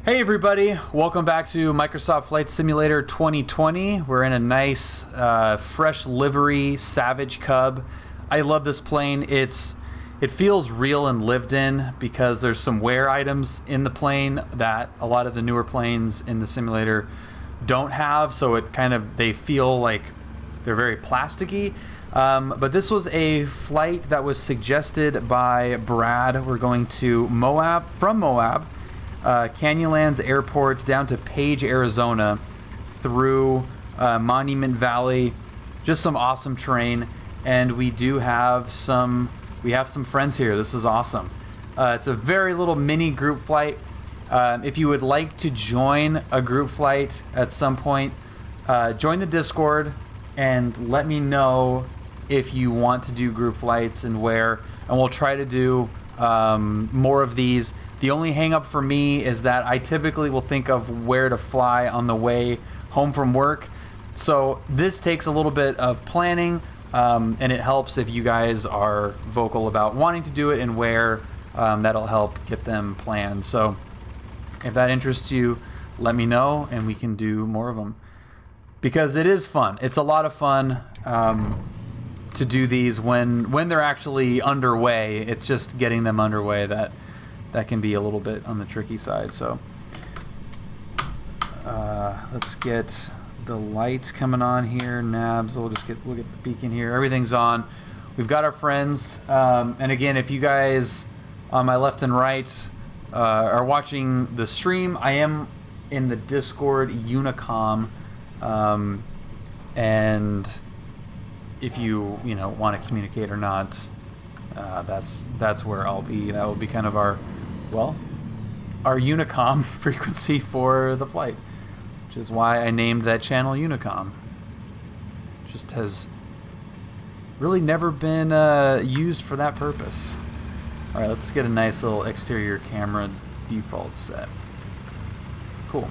Hey everybody, welcome back to Microsoft Flight Simulator 2020. We're in a nice, fresh livery Savage Cub. I love this plane. It feels real and lived in because there's some wear items in the plane that a lot of the newer planes in the simulator don't have, so they feel like they're very plasticky. But this was a flight that was suggested by Brad. We're going to from Moab, Canyonlands Airport down to Page, Arizona, through Monument Valley. Just some awesome terrain, and we have some friends here. This is awesome. It's a very little mini group flight. If you would like to join a group flight at some point, join the Discord and let me know if you want to do group flights and where, and we'll try to do more of these. The only hang up for me is that I typically will think of where to fly on the way home from work. So this takes a little bit of planning, and it helps if you guys are vocal about wanting to do it and where. That'll help get them planned. So if that interests you, let me know and we can do more of them. Because it is fun. It's a lot of fun to do these when they're actually underway. It's just getting them underway that can be a little bit on the tricky side. So let's get the lights coming on here. Nabs, we'll get the beacon here. Everything's on. We've got our friends. And again, if you guys on my left and right are watching the stream, I am in the Discord Unicom. And if you want to communicate or not, that's where I'll be. That will be kind of our Unicom frequency for the flight, which is why I named that channel Unicom. Just has really never been used for that purpose. All right, let's get a nice little exterior camera default set. Cool.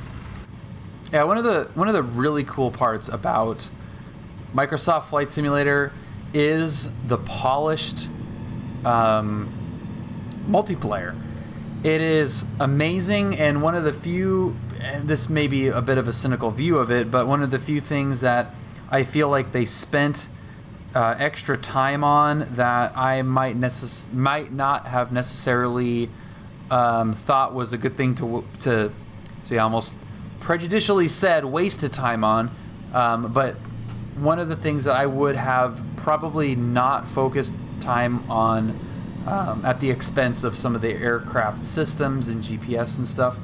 Yeah, one of the really cool parts about Microsoft Flight Simulator is the polished multiplayer. It is amazing, and one of the few, and this may be a bit of a cynical view of it, but one of the few things that I feel like they spent extra time on that I might not have necessarily thought was a good thing to say, almost prejudicially said wasted time on, but one of the things that I would have probably not focused time on at the expense of some of the aircraft systems and GPS and stuff,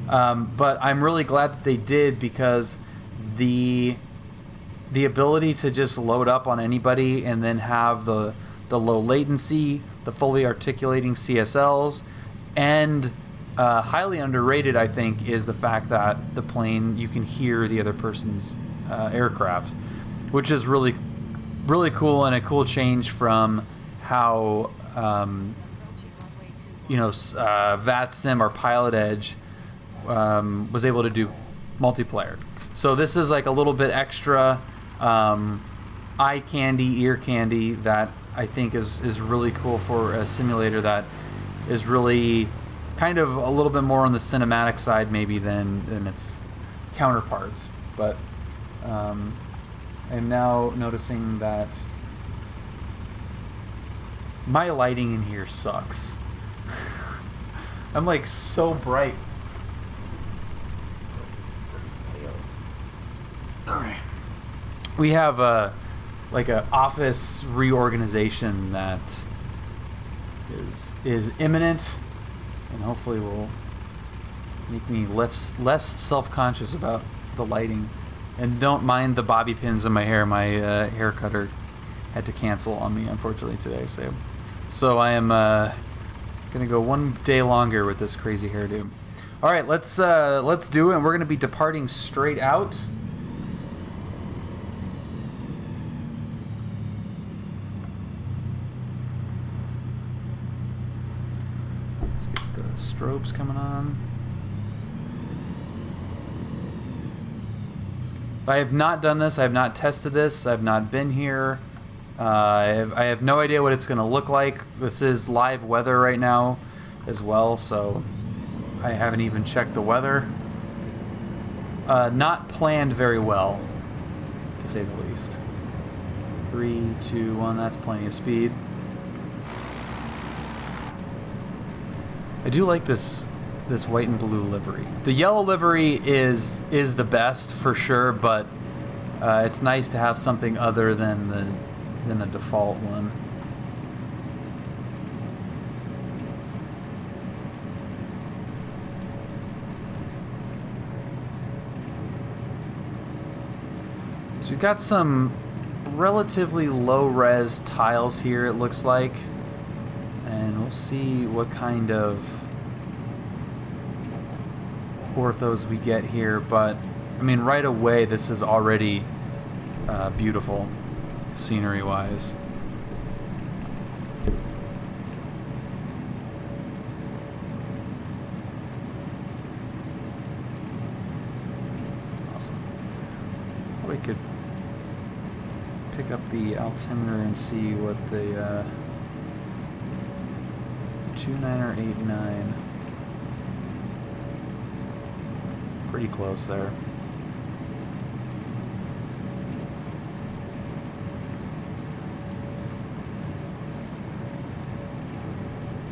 but I'm really glad that they did, because the ability to just load up on anybody and then have the low latency, the fully articulating CSLs, and highly underrated, I think, is the fact that the plane, you can hear the other person's aircraft, which is really, really cool, and a cool change from how VATSIM or Pilot Edge was able to do multiplayer. So this is like a little bit extra eye candy, ear candy that I think is really cool for a simulator that is really kind of a little bit more on the cinematic side maybe than its counterparts. But I'm now noticing that my lighting in here sucks. I'm like so bright. All right. We have like a office reorganization that is imminent, and hopefully will make me less self-conscious about the lighting. And don't mind the bobby pins in my hair. My hair cutter had to cancel on me, unfortunately, today. So I am gonna go one day longer with this crazy hairdo. All right, let's do it. And we're gonna be departing straight out. Let's get the strobes coming on. I have not done this. I have not tested this. I've not been here. I have no idea what it's going to look like. This is live weather right now as well, so I haven't even checked the weather. Not planned very well, to say the least. 3, 2, 1, that's plenty of speed. I do like this white and blue livery. The yellow livery is the best for sure, but it's nice to have something other than the default one. So we've got some relatively low-res tiles here, it looks like. And we'll see what kind of orthos we get here. But, I mean, right away, this is already beautiful, scenery-wise. That's awesome. We could pick up the altimeter and see what the 29 or 89. Pretty close there.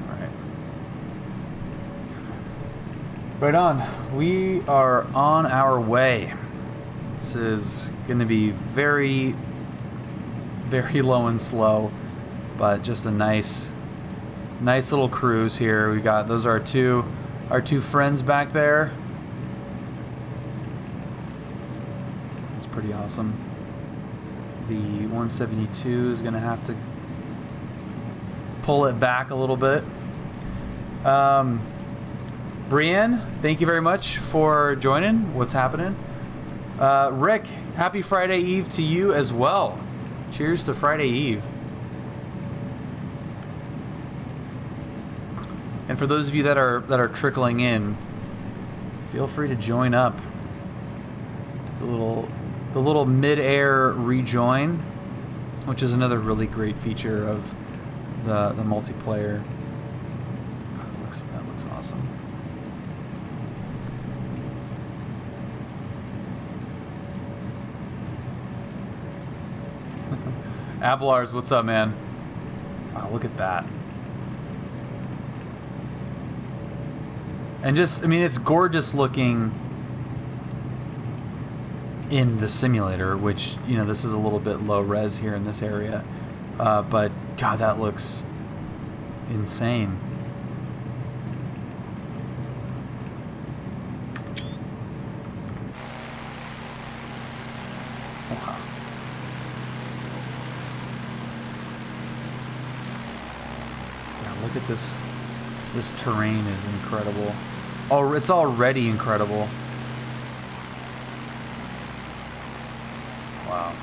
All right. Right on. We are on our way. This is going to be very, very low and slow, but just a nice little cruise here. We got those are our two friends back there. It's pretty awesome. The 172 is gonna have to pull it back a little bit. Brienne, thank you very much for joining. What's happening? Rick, happy Friday Eve to you as well. Cheers to Friday Eve. And for those of you that are trickling in, feel free to join up. The little mid-air rejoin, which is another really great feature of the multiplayer. That looks awesome. Abelar's, what's up, man? Wow, look at that. And just, I mean, it's gorgeous looking in the simulator, which, you know, this is a little bit low res here in this area. But, God, that looks insane. Wow. Yeah, look at this. This terrain is incredible. Oh, it's already incredible. Wow.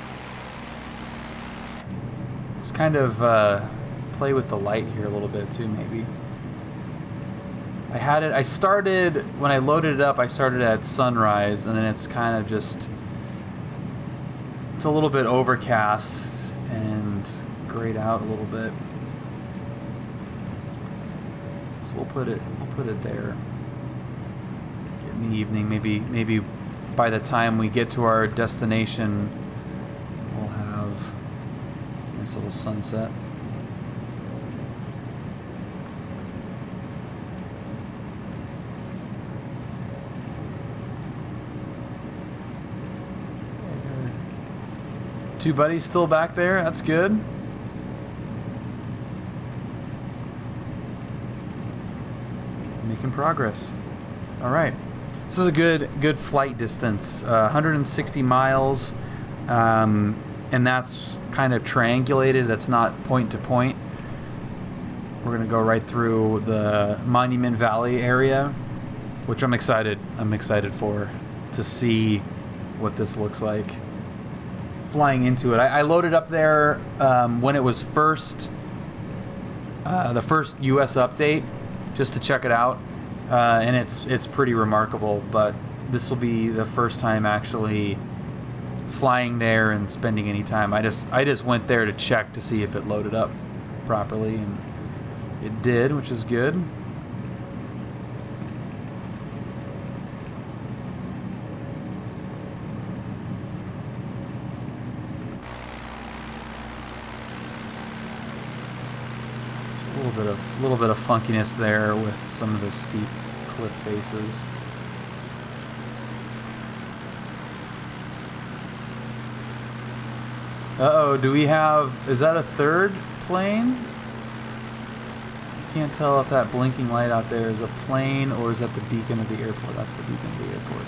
Let's kind of play with the light here a little bit too, maybe. I started, when I loaded it up, I started at sunrise, and then it's kind of just, it's a little bit overcast and grayed out a little bit. So we'll put it there. Get in the evening, maybe by the time we get to our destination, we'll have a nice little sunset. Two buddies still back there. That's good. Making progress. All right. This is a good flight distance. 160 miles, and that's kind of triangulated. That's not point to point. We're gonna go right through the Monument Valley area, which I'm excited for, to see what this looks like. Flying into it. I loaded up there when it was first, the first US update, just to check it out, and it's pretty remarkable. But this will be the first time actually flying there and spending any time. I just went there to check to see if it loaded up properly, and it did, which is good. little bit of funkiness there with some of the steep cliff faces. Uh-oh, do we have... Is that a third plane? I can't tell if that blinking light out there is a plane or is that the beacon of the airport. That's the beacon of the airport.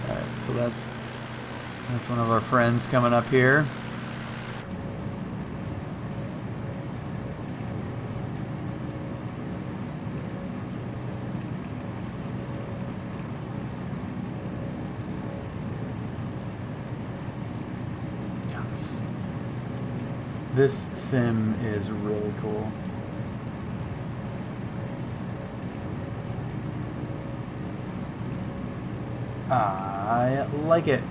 Alright, so that's one of our friends coming up here. This sim is really cool. I like it.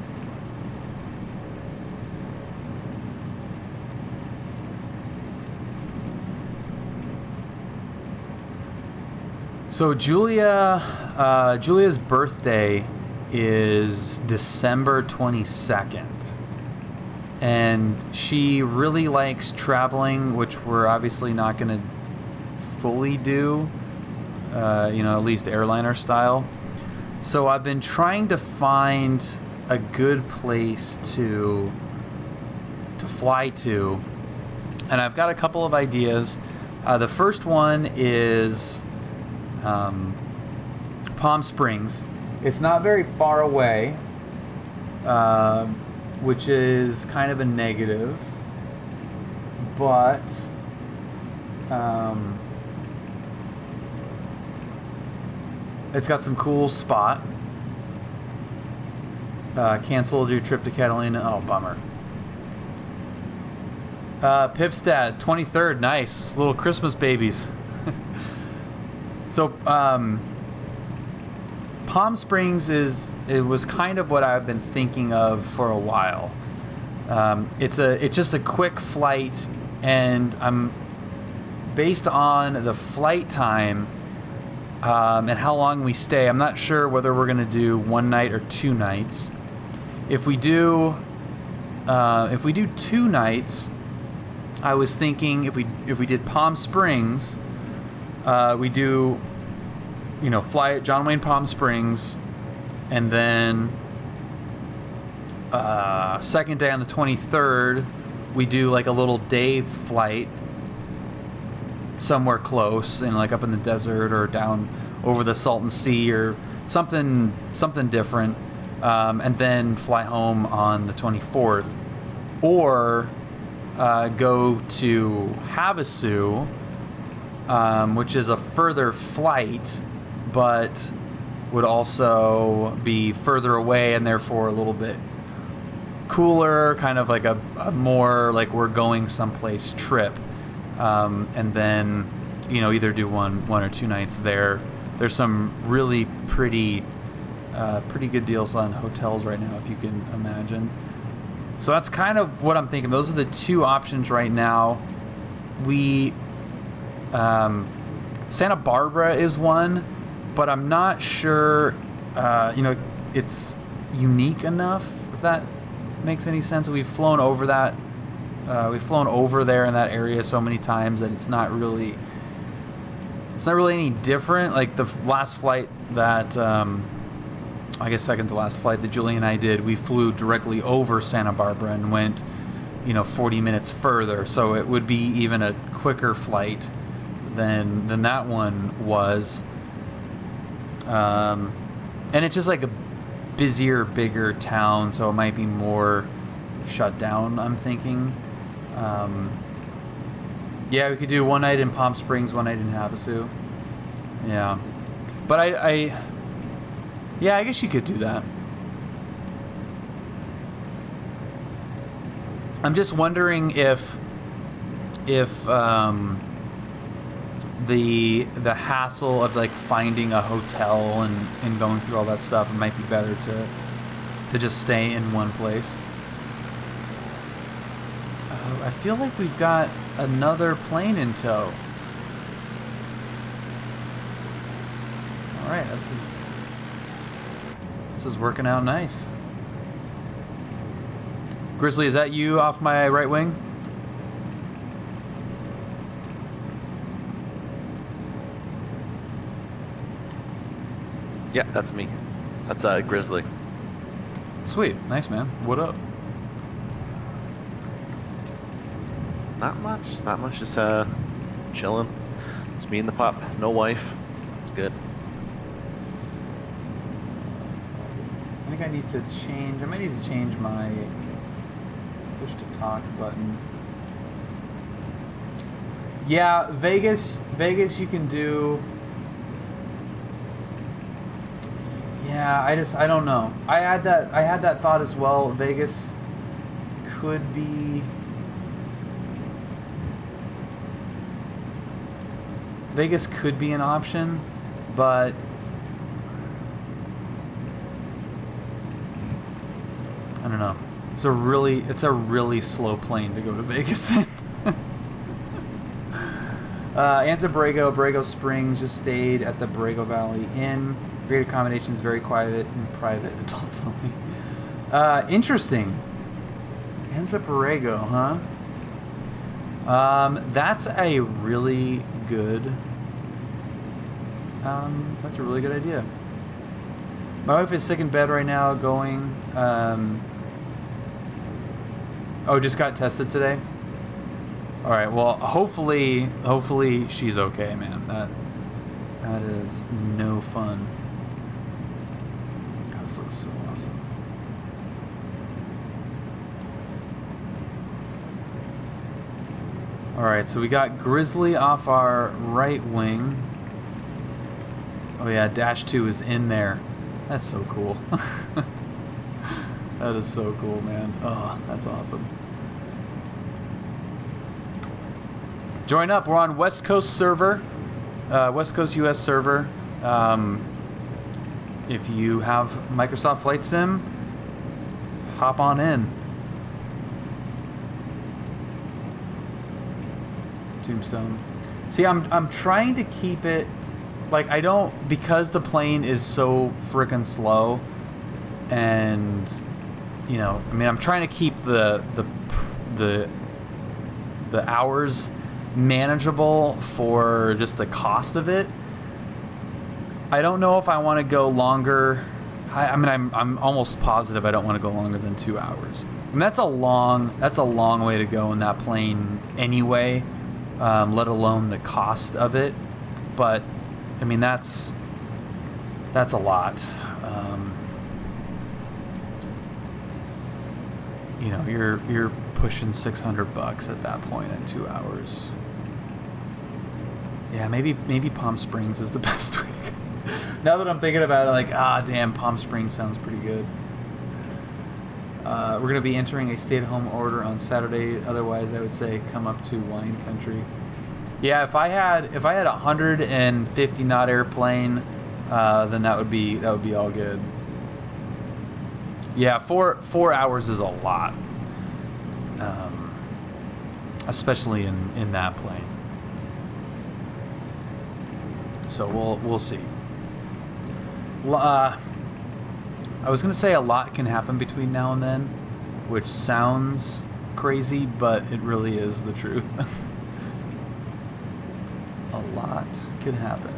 So Julia's birthday is December 22nd. And she really likes traveling, which we're obviously not going to fully do, at least airliner style. So I've been trying to find a good place to fly to, and I've got a couple of ideas. The first one is Palm Springs. It's not very far away. Which is kind of a negative, but it's got some cool spot. Canceled your trip to Catalina. Oh, bummer. Pipstad, 23rd. Nice. Little Christmas babies. So, Palm Springs was kind of what I've been thinking of for a while. It's just a quick flight, and I'm based on the flight time and how long we stay. I'm not sure whether we're gonna do one night or 2 nights. If we do 2 nights, I was thinking if we did Palm Springs, we do. Fly at John Wayne Palm Springs, and then second day on the 23rd, we do like a little day flight somewhere close, like up in the desert or down over the Salton Sea or something different, and then fly home on the 24th, or go to Havasu, which is a further flight, but would also be further away and therefore a little bit cooler, kind of like a more like we're going someplace trip, and then either do one or 2 nights there. There's some really pretty good deals on hotels right now, if you can imagine. So that's kind of what I'm thinking. Those are the 2 options right now. Santa Barbara is one, but I'm not sure, it's unique enough, if that makes any sense. We've flown over that, there in that area so many times that it's not really any different. Like the last flight that, I guess second to last flight that Julie and I did, we flew directly over Santa Barbara and went, 40 minutes further. So it would be even a quicker flight than that one was. And it's just like a busier, bigger town, so it might be more shut down, I'm thinking. Yeah, we could do 1 night in Palm Springs, 1 night in Havasu. Yeah. But I guess you could do that. I'm just wondering if the hassle of like finding a hotel and going through all that stuff, it might be better to just stay in one place. I feel like we've got another plane in tow. All right, this is working out nice. Grizzly, is that you off my right wing? Yeah, that's me. That's Grizzly. Sweet. Nice, man. What up? Not much. Not much. Just chilling. It's me and the pup. No wife. It's good. I think I need to change. I might need to change my push to talk button. Yeah, Vegas you can do. Yeah, I don't know. I had that thought as well. Vegas could be an option, but I don't know. It's a really slow plane to go to Vegas in. Anza Borrego Springs just stayed at the Borrego Valley Inn. Great accommodations, very quiet and private, adults only. Interesting. Anza Borrego, huh? That's a really good. That's a really good idea. My wife is sick in bed right now. Going. Oh, just got tested today. All right. Well, hopefully she's okay, man. That is no fun. God, this looks so awesome. All right, so we got Grizzly off our right wing. Oh yeah, Dash 2 is in there. That's so cool. That is so cool, man. Oh, that's awesome. Join up. We're on West Coast server, West Coast US server. If you have Microsoft Flight Sim, hop on in. Tombstone. See, I'm trying to keep it like I don't, because the plane is so freaking slow, and you know, I mean, I'm trying to keep the hours manageable for just the cost of it. I don't know if I want to go longer. I mean, I'm almost positive I don't want to go longer than 2 hours. And that's a long way to go in that plane anyway, let alone the cost of it. But I mean, that's a lot. You know, you're pushing $600 at that point at 2 hours. Yeah, maybe Palm Springs is the best way to go. Now that I'm thinking about it, like, damn, Palm Springs sounds pretty good. We're going to be entering a stay-at-home order on Saturday. Otherwise, I would say come up to wine country. Yeah, if I had a 150 knot airplane, then that would be all good. Yeah, 4 hours is a lot, especially in that plane. So we'll see. I was gonna say a lot can happen between now and then, which sounds crazy, but it really is the truth. A lot can happen.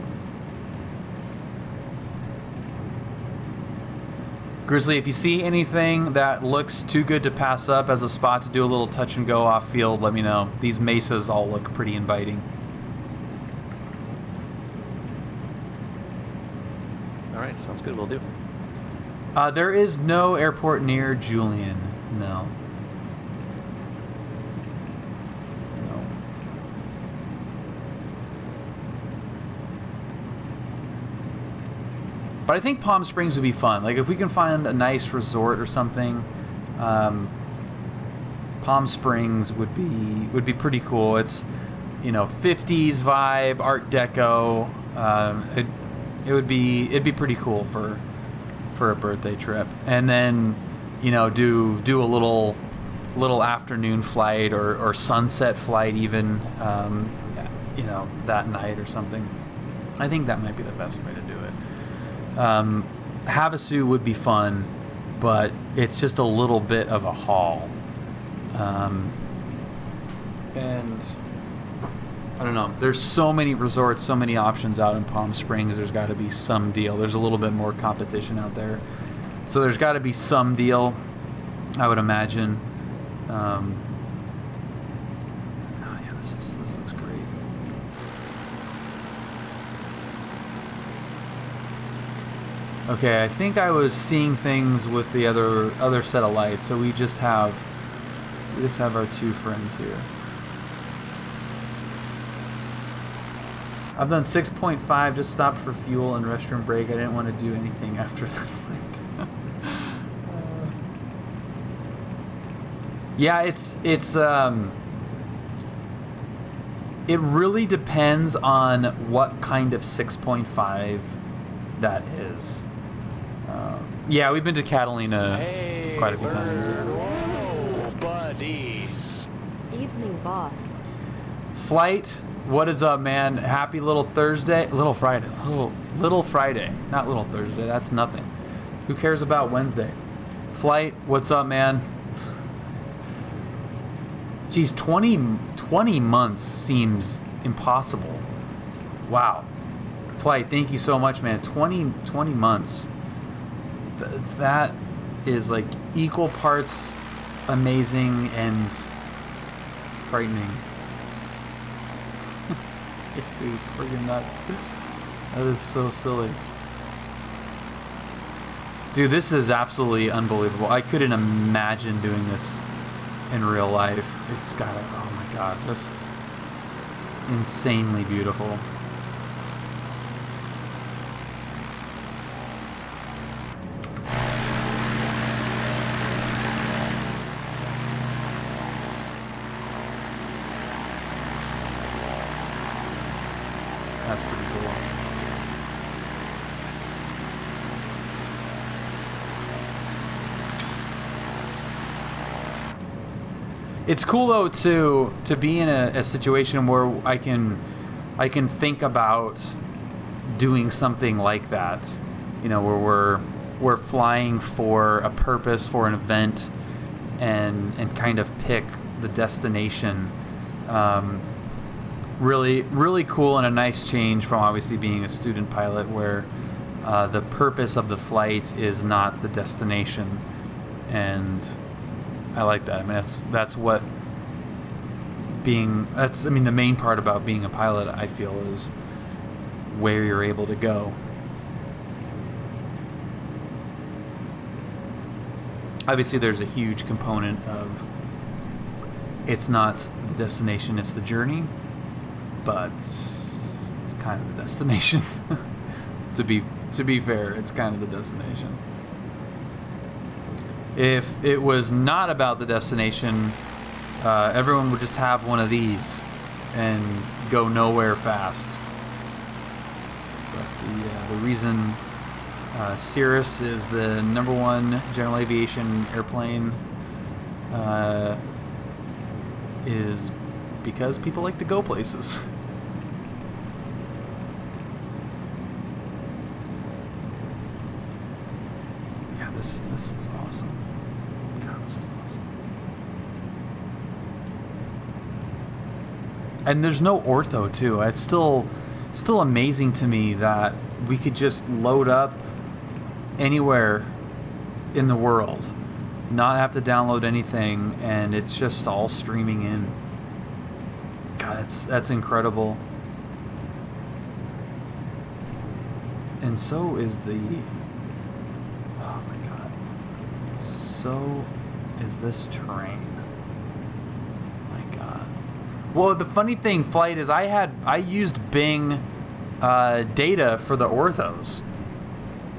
Grizzly, if you see anything that looks too good to pass up as a spot to do a little touch and go off field, let me know. These mesas all look pretty inviting. All right, sounds good. We'll do. There is no airport near Julian. No. But I think Palm Springs would be fun. Like, if we can find a nice resort or something, Palm Springs would be pretty cool. It's, you know, 50s vibe, Art Deco. It'd be pretty cool for a birthday trip. And then, you know, do a little afternoon flight or sunset flight even, you know, that night or something. I think that might be the best way to do it. Havasu would be fun, but it's just a little bit of a haul. And I don't know. There's so many resorts, so many options out in Palm Springs. There's got to be some deal. There's a little bit more competition out there. So there's got to be some deal, I would imagine. Oh yeah, this looks great. Okay, I think I was seeing things with the other set of lights. So we just have our two friends here. I've done 6.5, just stopped for fuel and restroom break. I didn't want to do anything after that flight. Yeah, it really depends on what kind of 6.5 that is. Yeah, we've been to Catalina quite a few times. Whoa, buddy. Evening, boss. Flight, what is up, man? Happy little Thursday, little Friday, little Friday, not little Thursday. That's nothing. Who cares about Wednesday? Flight, what's up, man? Geez, 20 months seems impossible. Wow. Flight, thank you so much, man. 20 months. That is like equal parts amazing and frightening. Dude, it's freaking nuts. That is so silly. Dude, this is absolutely unbelievable. I couldn't imagine doing this in real life. It's gotta, oh my god, just insanely beautiful. That's pretty cool. It's cool though to be in a situation where I can think about doing something like that, you know, where we're flying for a purpose, for an event, and kind of pick the destination. Really cool and a nice change from obviously being a student pilot, where the purpose of the flight is not the destination, and I like that. I mean, that's what being, that's, I mean, the main part about being a pilot, I feel, is where you're able to go. Obviously, there's a huge component of it's not the destination, it's the journey, but it's kind of the destination. To be fair, it's kind of the destination. If it was not about the destination, everyone would just have one of these and go nowhere fast. But the reason Cirrus is the #1 general aviation airplane is because people like to go places. Yeah, this is awesome. God, this is awesome. And there's no ortho too. It's still amazing to me that we could just load up anywhere in the world, not have to download anything, and it's just all streaming in. God, that's incredible. And so is the, oh my god, so is this terrain. My god. Well, the funny thing, Flight, is I used Bing data for the orthos,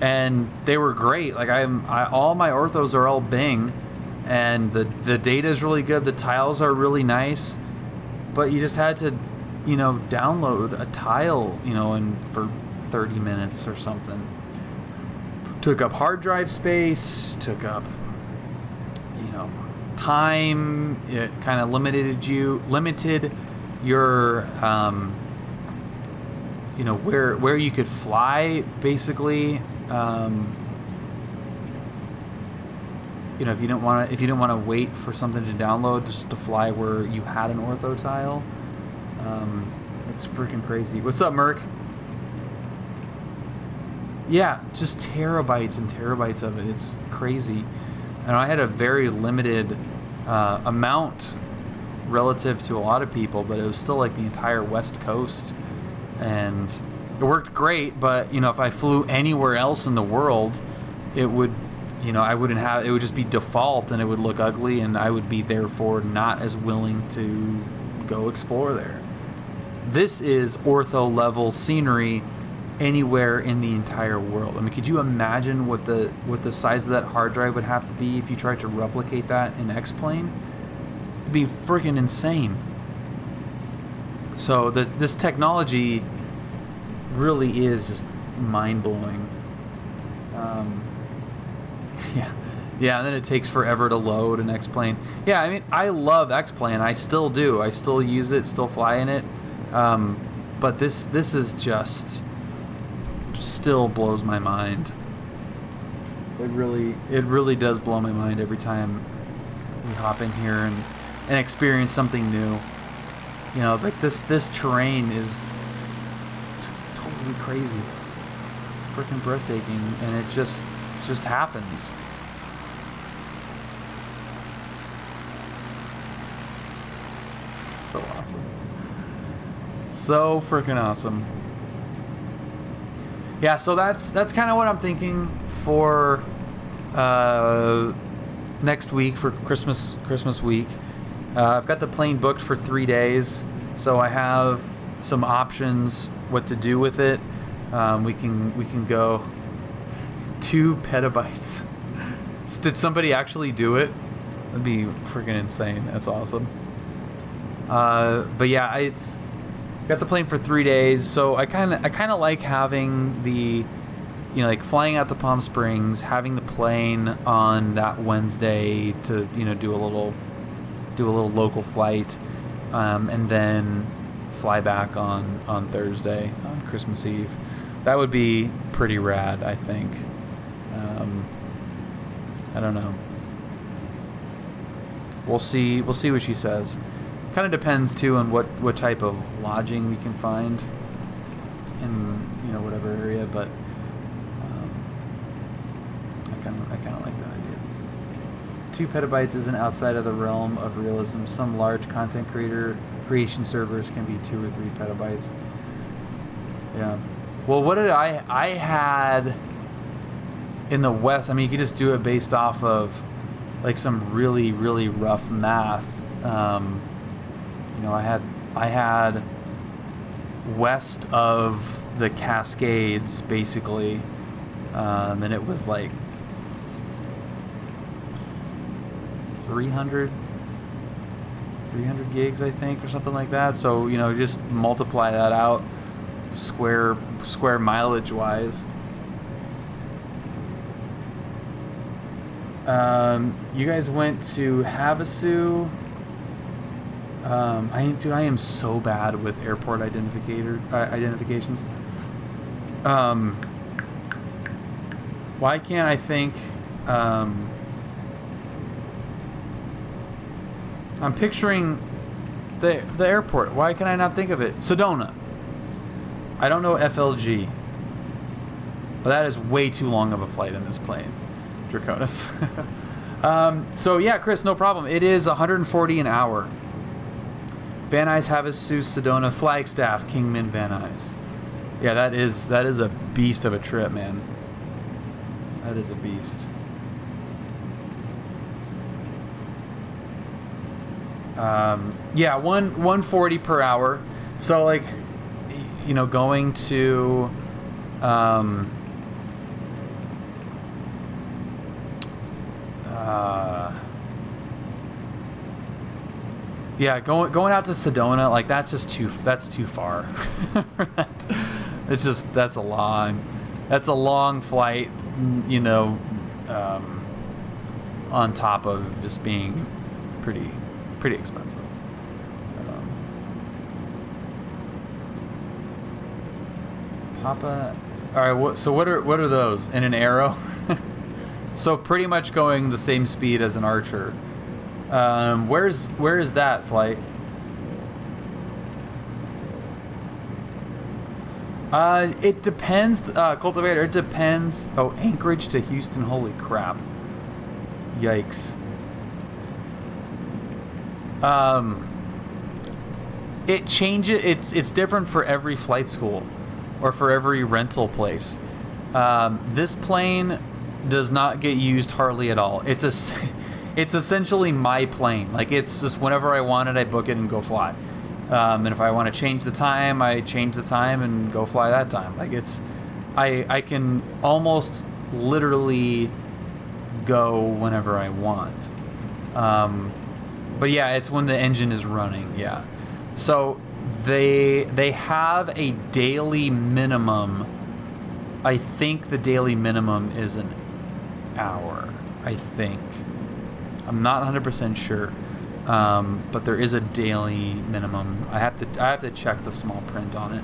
and they were great. Like all my orthos are all Bing, and the data is really good. The tiles are really nice, but you just had to, download a tile, and for 30 minutes or something. Took up hard drive space, took up, time. It kind of limited your, where you could fly, basically. If you didn't want to wait for something to download, just to fly where you had an ortho tile. It's freaking crazy. What's up, Merc? Yeah, just terabytes and terabytes of it. It's crazy. And I had a very limited amount relative to a lot of people, but it was still like the entire West Coast. And it worked great, but, you know, if I flew anywhere else in the world, it would, you know, I wouldn't have, it would just be default and it would look ugly, and I would be therefore not as willing to go explore there. This is ortho level scenery anywhere in the entire world. I mean, could you imagine what the size of that hard drive would have to be if you tried to replicate that in X-Plane? It'd be freaking insane. So this technology really is just mind-blowing. Yeah, and then it takes forever to load an X-Plane. Yeah, I mean, I love X-Plane. I still do. I still use it, still fly in it. But this is just still blows my mind. It really does blow my mind every time we hop in here and experience something new. You know, like this terrain is totally crazy, freaking breathtaking, and it just happens. So awesome. So freaking awesome. Yeah, so that's kind of what I'm thinking for next week, for Christmas week. I've got the plane booked for 3 days, so I have some options what to do with it. We can go 2 petabytes. Did somebody actually do it? That'd be freaking insane. That's awesome. But yeah, it's got the plane for 3 days, so I kind of like having the, you know, like flying out to Palm Springs, having the plane on that Wednesday to, you know, do a little local flight, and then fly back on Thursday, on Christmas Eve. That would be pretty rad, I think. I don't know. We'll see what she says. Kind of depends too on what type of lodging we can find in, you know, whatever area, but I kind of like that idea. 2 petabytes isn't outside of the realm of realism. Some large content creation servers can be 2 or 3 petabytes. Yeah. Well, what did I had in the West? I mean, you could just do it based off of like some really, really rough math. You know, I had west of the Cascades, basically, and it was like 300 gigs, I think, or something like that. So, you know, just multiply that out square mileage wise. You guys went to Havasu. I am so bad with airport identifications. Why can't I think? I'm picturing the airport. Why can I not think of it? Sedona. I don't know FLG, but that is way too long of a flight in this plane. Draconis. So yeah, Chris, no problem. It is 140 an hour. Van Nuys, Havasu, Sedona, Flagstaff, Kingman, Van Nuys. Yeah, that is a beast of a trip, man. That is a beast. Yeah, 140 per hour. So like, you know, going to yeah, going out to Sedona, like that's too far. That's a long flight, you know, on top of just being pretty expensive. Papa, all right. So what are those in an Arrow? So pretty much going the same speed as an Archer. Where is that flight? It depends, Cultivator. It depends. Oh, Anchorage to Houston. Holy crap! Yikes. It changes. It's different for every flight school, or for every rental place. This plane does not get used hardly at all. It's essentially my plane. Like, it's just whenever I want it, I book it and go fly. And if I want to change the time, I change the time and go fly that time. Like, I can almost literally go whenever I want. But yeah, it's when the engine is running. Yeah. So they have a daily minimum. I think the daily minimum is an hour. I think. I'm not 100% sure. But there is a daily minimum. I have to check the small print on it.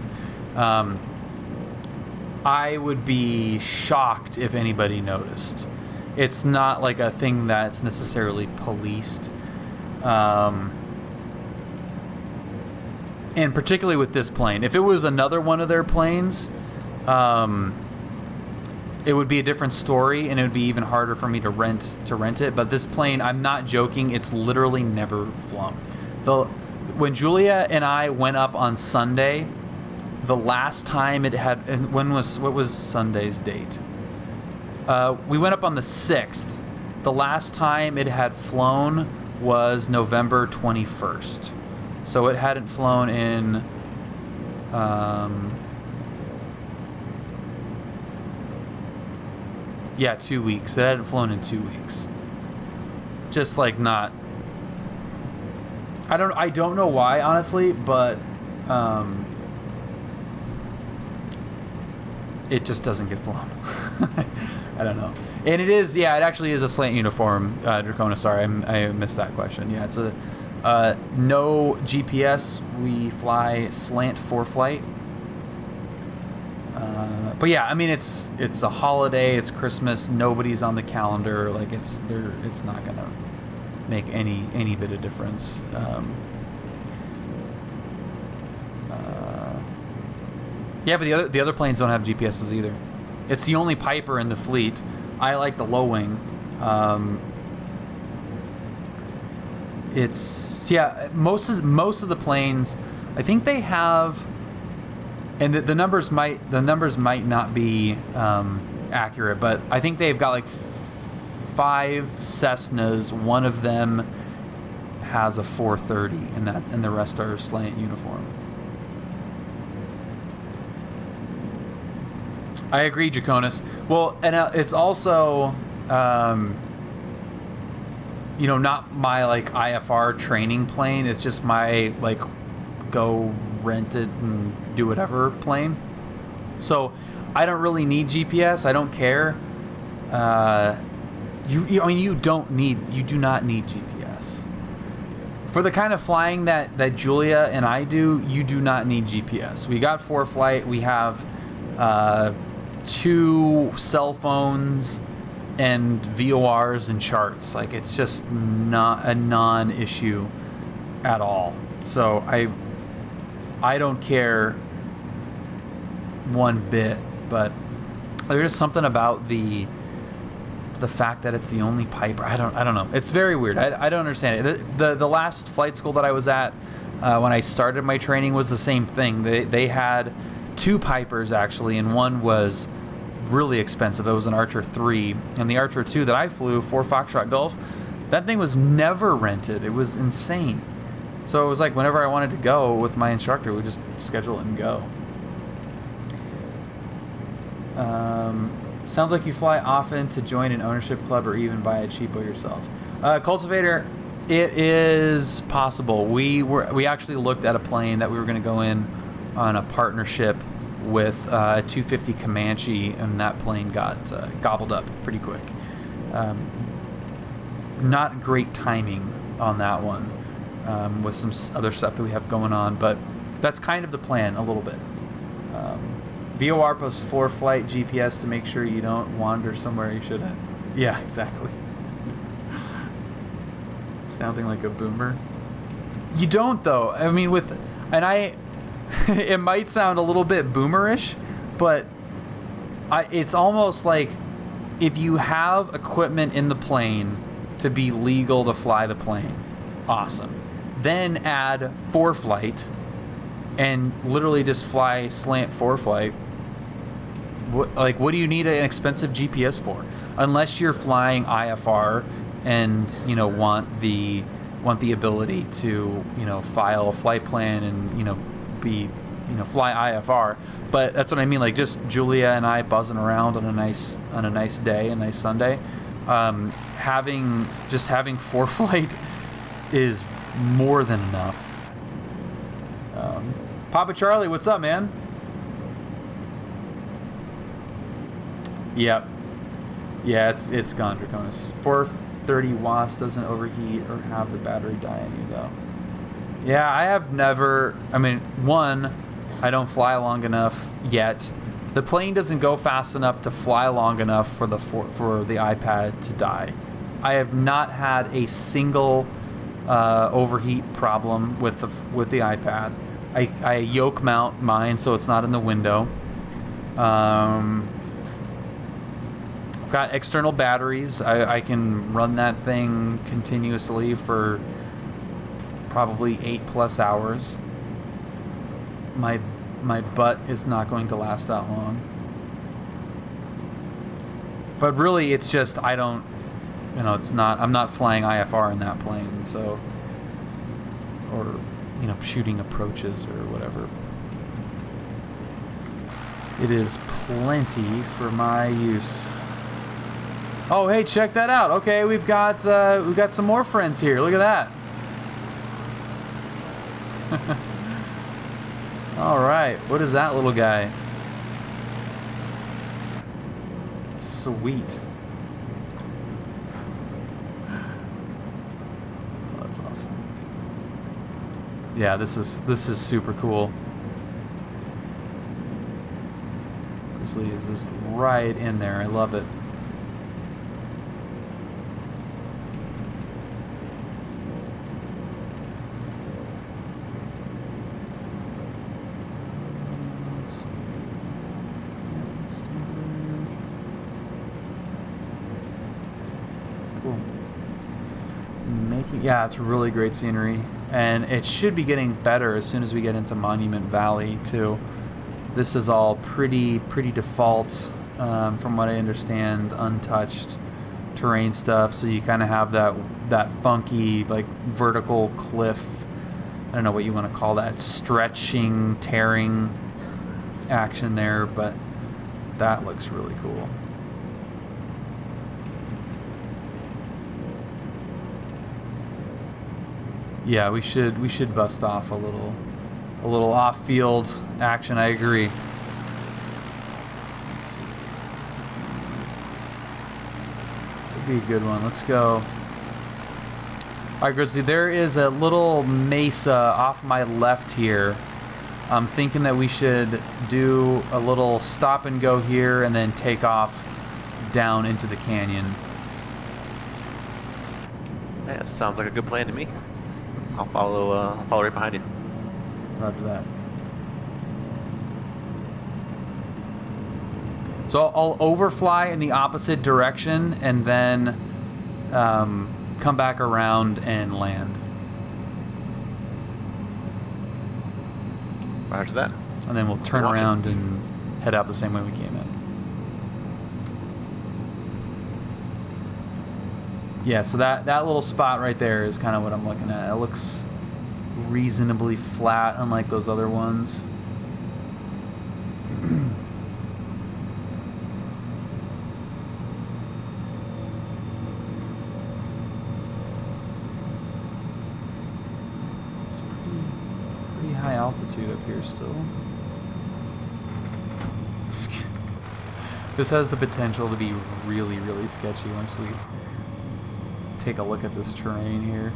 I would be shocked if anybody noticed. It's not like a thing that's necessarily policed. And particularly with this plane. If it was another one of their planes, it would be a different story, and it would be even harder for me to rent it. But this plane, I'm not joking, it's literally never flown. When Julia and I went up on Sunday, the last time it had, and what was Sunday's date? We went up on the 6th. The last time it had flown was November 21st. So it hadn't flown in yeah, 2 weeks. It hadn't flown in 2 weeks. Just like not. I don't know why, honestly, but it just doesn't get flown. I don't know. And it is, yeah, it actually is a slant uniform, Dracona. Sorry, I missed that question. Yeah, it's a no GPS. We fly slant for flight. But yeah, I mean, it's a holiday. It's Christmas. Nobody's on the calendar. Like, it's not gonna make any bit of difference. Yeah, but the other planes don't have GPSs either. It's the only Piper in the fleet. I like the low wing. It's, yeah, most of the planes, I think they have. And the numbers might not be accurate, but I think they've got like 5 Cessnas. One of them has a 430, and the rest are slant uniform. I agree, Jaconis. Well, and it's also, not my like IFR training plane. It's just my like go rent it and do whatever plane. So I don't really need GPS. I don't care. You do not need GPS for the kind of flying that Julia and I do. You do not need GPS. We got ForeFlight. We have 2 cell phones and VORs and charts. Like, it's just not a non-issue at all. So I don't care one bit, but there's something about the fact that it's the only Piper. I don't know. It's very weird. I don't understand it. The last flight school that I was at when I started my training was the same thing. They had 2 Pipers actually, and one was really expensive. It was an Archer 3, and the Archer 2 that I flew, 4 Foxtrot Golf, that thing was never rented. It was insane. So it was like whenever I wanted to go with my instructor, we'd just schedule it and go. Sounds like you fly often to join an ownership club or even buy a cheapo yourself. Cultivator, it is possible. We actually looked at a plane that we were going to go in on a partnership with a 250 Comanche, and that plane got gobbled up pretty quick. Not great timing on that one. With some other stuff that we have going on, but that's kind of the plan a little bit. VOR plus ForeFlight GPS to make sure you don't wander somewhere you shouldn't. Yeah, exactly. Sounding like a boomer. You don't, though. I mean, it might sound a little bit boomerish, but it's almost like if you have equipment in the plane to be legal to fly the plane, awesome. Then add ForeFlight and literally just fly slant ForeFlight. What do you need an expensive GPS for? Unless you're flying IFR and, you know, want the ability to, you know, file a flight plan and, you know, fly IFR. But that's what I mean, like just Julia and I buzzing around on a nice day, a nice Sunday. Having ForeFlight is more than enough. Papa Charlie, what's up, man? Yep. Yeah, it's gone, Draconis. 430 WAS doesn't overheat or have the battery die on you, though. Yeah, I have never... I mean, one, I don't fly long enough yet. The plane doesn't go fast enough to fly long enough for the iPad to die. I have not had a single overheat problem with the iPad. I yoke mount mine so it's not in the window. I've got external batteries. I can run that thing continuously for probably 8+ hours. My butt is not going to last that long. But really, it's just I'm not flying IFR in that plane, so, or, you know, shooting approaches or whatever. It is plenty for my use. Oh, hey, check that out. Okay, we've got some more friends here. Look at that. All right, what is that little guy? Sweet. Oh, that's awesome. Yeah, this is super cool. Grizzly is just right in there. I love it. Yeah, it's really great scenery, and it should be getting better as soon as we get into Monument Valley too. This is all pretty default, from what I understand, untouched terrain stuff. So you kind of have that funky, like, vertical cliff. I don't know what you want to call that, stretching, tearing action there, but that looks really cool. Yeah, we should bust off a little off-field action. I agree. Let's see. Would be a good one. Let's go. All right, Grizzly. There is a little mesa off my left here. I'm thinking that we should do a little stop and go here, and then take off down into the canyon. Yeah, sounds like a good plan to me. I'll follow right behind you. Roger that. So I'll overfly in the opposite direction and then come back around and land. Roger that. And then we'll turn around and head out the same way we came in. Yeah, so that little spot right there is kind of what I'm looking at. It looks reasonably flat, unlike those other ones. It's pretty high altitude up here still. This has the potential to be really, really sketchy once we take a look at this terrain here.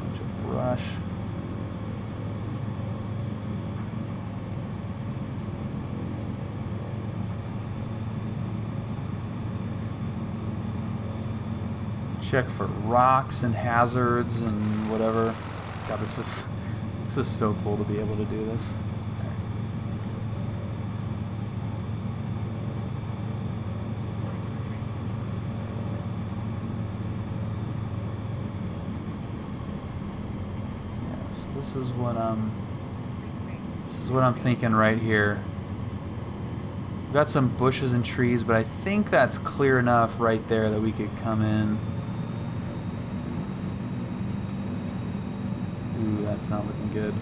Bunch of brush. check for rocks and hazards and whatever. God, this is so cool to be able to do this. Yes, this is what I'm thinking right here. We've got some bushes and trees, but I think that's clear enough right there that we could come in. Ooh, that's not looking good.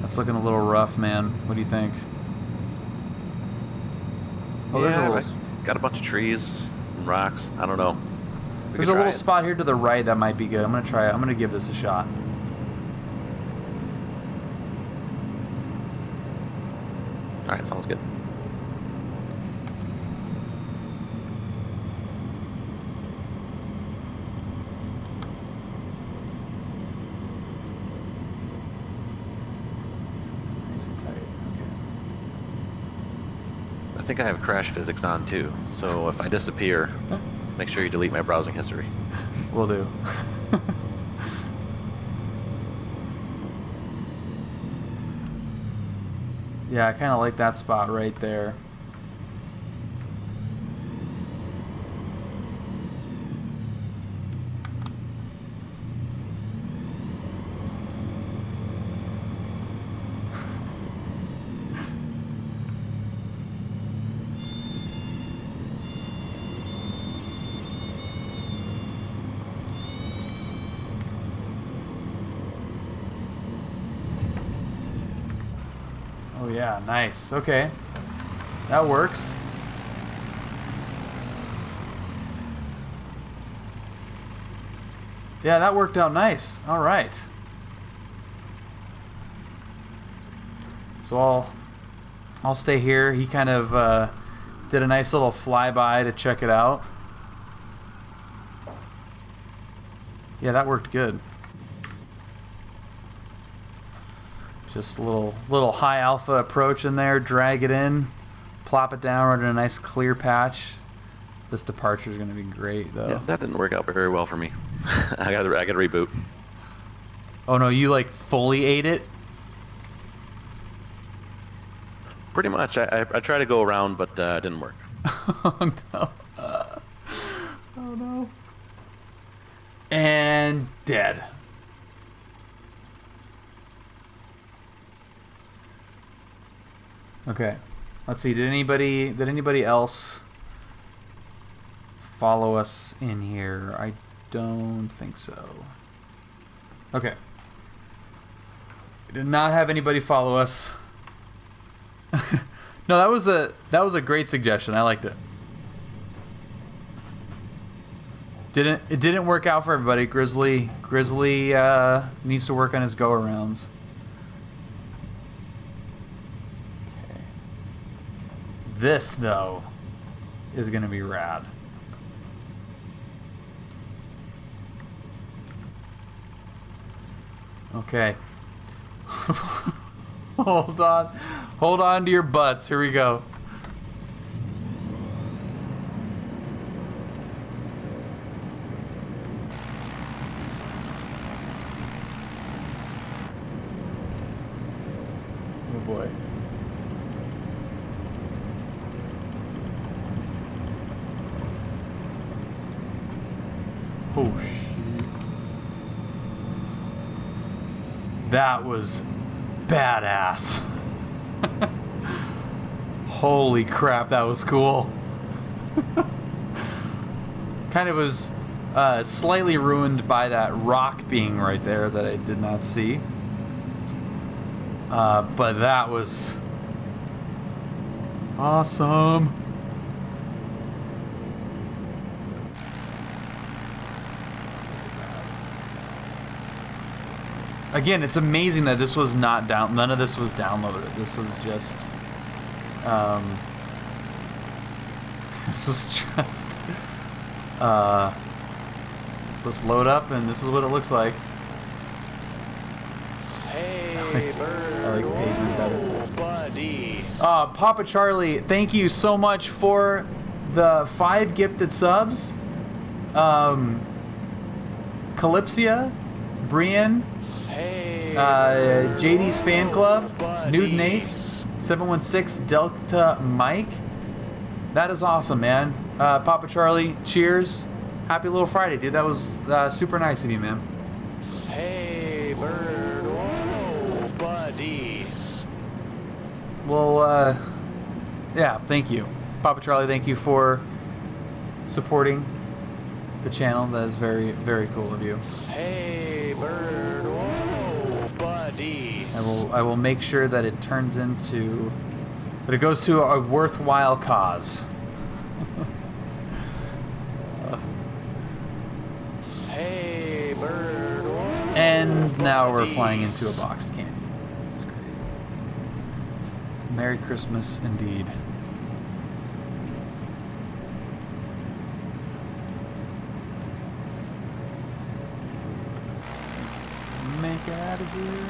That's looking a little rough, man. What do you think? Oh, yeah, there's a little... got a bunch of trees and rocks. I don't know. There's a little spot here to the right that might be good. I'm gonna try it. I'm gonna give this a shot. All right, sounds good. Nice and tight. Okay. I think I have crash physics on too, so if I disappear, make sure you delete my browsing history. Will do. Yeah, I kind of like that spot right there. Oh yeah, nice. Okay. That works. Yeah, that worked out nice. All right. So I'll stay here. He kind of did a nice little flyby to check it out. Yeah, that worked good. Just a little high alpha approach in there, drag it in, plop it down right in a nice clear patch. This departure is going to be great, though. Yeah, that didn't work out very well for me. I got to reboot. Oh no, you like fully ate it? Pretty much. I tried to go around, but it didn't work. Oh no. Oh no. And dead. Okay, let's see. Did anybody else follow us in here? I don't think so. Okay. We did not have anybody follow us. No, that was a great suggestion. I liked it. It didn't work out for everybody. Grizzly needs to work on his go-arounds. This, though, is going to be rad. Okay. Hold on. Hold on to your butts. Here we go. Oh, boy. Oh, shit. That was badass. Holy crap, that was cool. Kind of was slightly ruined by that rock being right there that I did not see. But that was awesome. Again, it's amazing that this was not down. None of this was downloaded. This was just. This was just. Let's load up, and this is what it looks like. Hey, bird. I like paging better. Oh, buddy. Papa Charlie, thank you so much for the 5 gifted subs. Calypsia, Brian, Hey, JD's Fan Club, buddy. Nude Nate, 716 Delta Mike. That is awesome, man. Papa Charlie, cheers. Happy little Friday, dude. That was super nice of you, man. Hey, bird. Whoa, buddy. Well, yeah, thank you. Papa Charlie, thank you for supporting the channel. That is very, very cool of you. Hey, bird. Whoa, buddy. I will make sure that it turns into, that it goes to a worthwhile cause. Hey, bird. Whoa, And now we're buddy. flying into a boxed candy. That's great. Merry Christmas indeed. Make it out of here.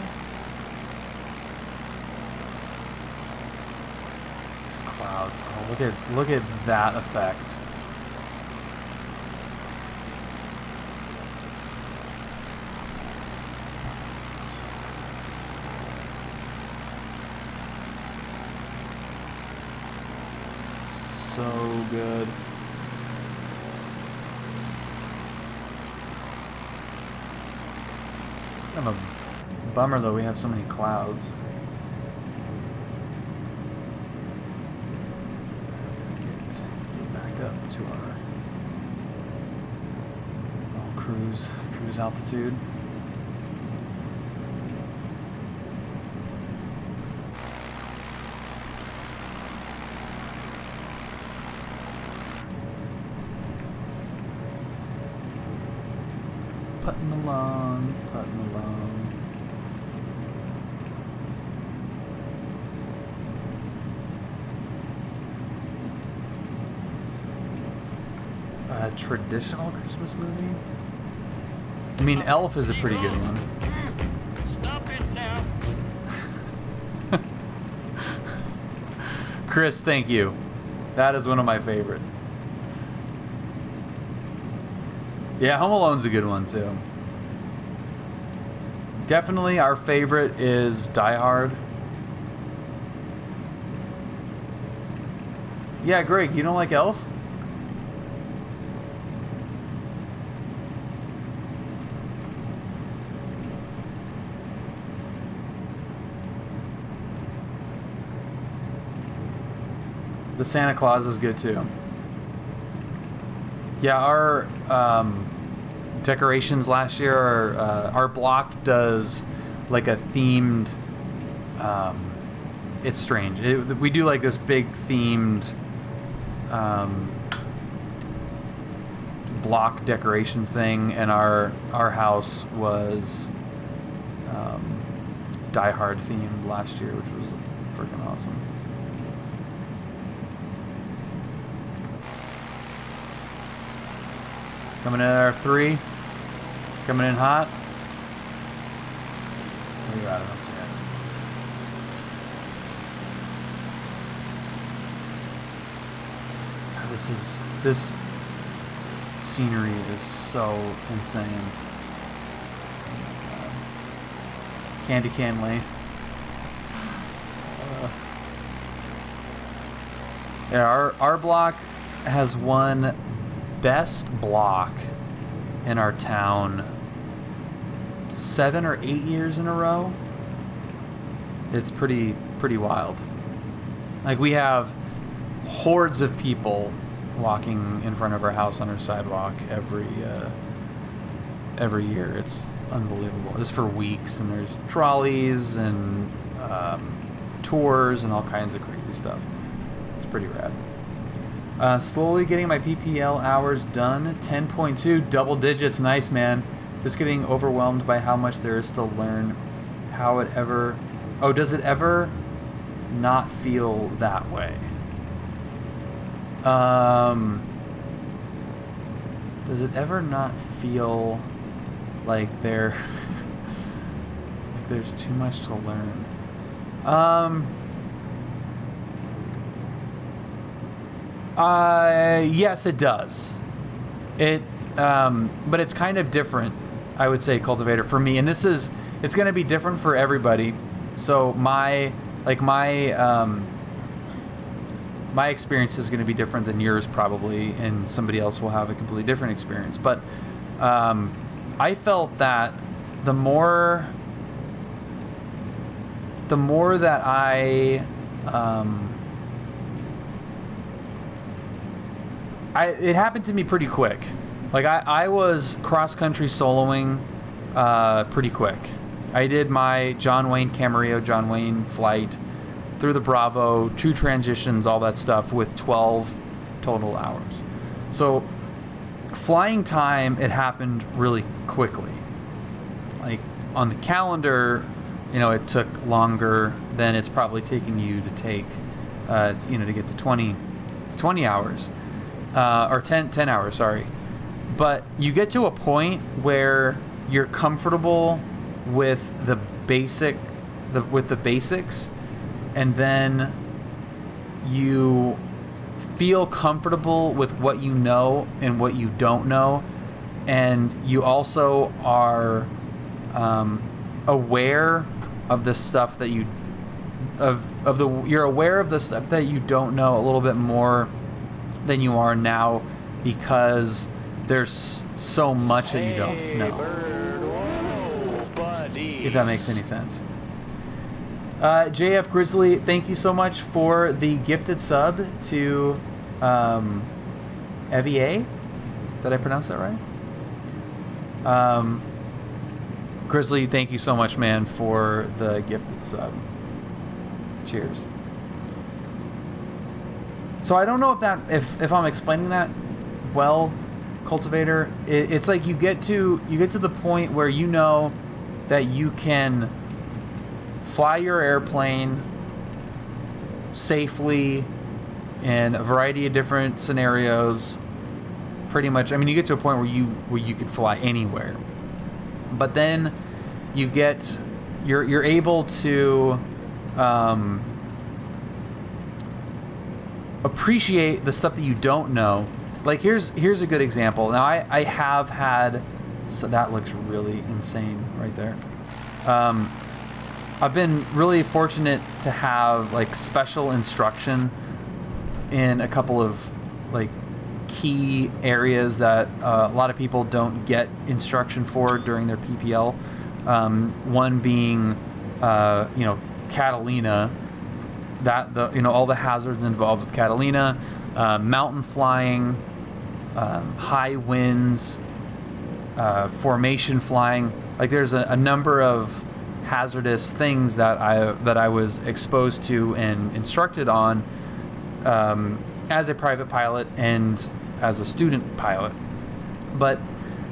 These clouds. Oh, look at that effect. So good. Kind of a bummer though, we have so many clouds. Get back up to our cruise altitude. Putting along. A traditional Christmas movie? I mean, Elf is a pretty good one. Stop it now. Chris, thank you. That is one of my favorite. Yeah, Home Alone's a good one too. Definitely our favorite is Die Hard. Yeah, Greg, you don't like Elf? The Santa Claus is good too. Yeah, our decorations last year, our block does like a themed. It's strange. We do like this big themed block decoration thing, and our house was Die Hard themed last year, which was freaking awesome. Coming in at R3. Coming in hot. Where you at? I don't see it. This scenery is so insane. Candy Cane Lane. Yeah, our block has won best block in our town 7 or 8 years in a row. It's pretty wild. Like, we have hordes of people walking in front of our house on our sidewalk every year. It's unbelievable. Just for weeks, and there's trolleys and tours and all kinds of crazy stuff. It's pretty rad. Slowly getting my PPL hours done. 10.2, double digits. Nice, man. Just getting overwhelmed by how much there is to learn. Does it ever not feel that way? Does it ever not feel like there's too much to learn? Yes, it does. but it's kind of different, I would say, cultivator, for me. And it's going to be different for everybody. So my experience is going to be different than yours probably, and somebody else will have a completely different experience. But I felt that the more that it happened to me pretty quick. Like I was cross-country soloing pretty quick. I did my John Wayne Camarillo, John Wayne flight through the Bravo, true transitions, all that stuff with 12 total hours. So flying time, it happened really quickly. Like on the calendar, it took longer than it's probably taken you to take, to get to 20 hours, or 10 hours, sorry. But you get to a point where you're comfortable with the basics, and then you feel comfortable with what you know and what you don't know, and you also are aware of the stuff that you're aware of the stuff that you don't know a little bit more than you are now, because there's so much that you don't know. Bird, whoa, buddy. If that makes any sense. JF Grizzly, thank you so much for the gifted sub to EVA. Did I pronounce that right? Grizzly, thank you so much, man, for the gifted sub. Cheers. So I don't know if I'm explaining that well, cultivator. It's like you get to the point where you know that you can fly your airplane safely in a variety of different scenarios. Pretty much, I mean, you get to a point where you could fly anywhere. But then you're able to appreciate the stuff that you don't know. Like here's a good example. Now I have had, so that looks really insane right there. I've been really fortunate to have like special instruction in a couple of like key areas that a lot of people don't get instruction for during their PPL. One being, Catalina, all the hazards involved with Catalina, mountain flying, high winds, formation flying. Like there's a number of hazardous things that I was exposed to and instructed on as a private pilot and as a student pilot. But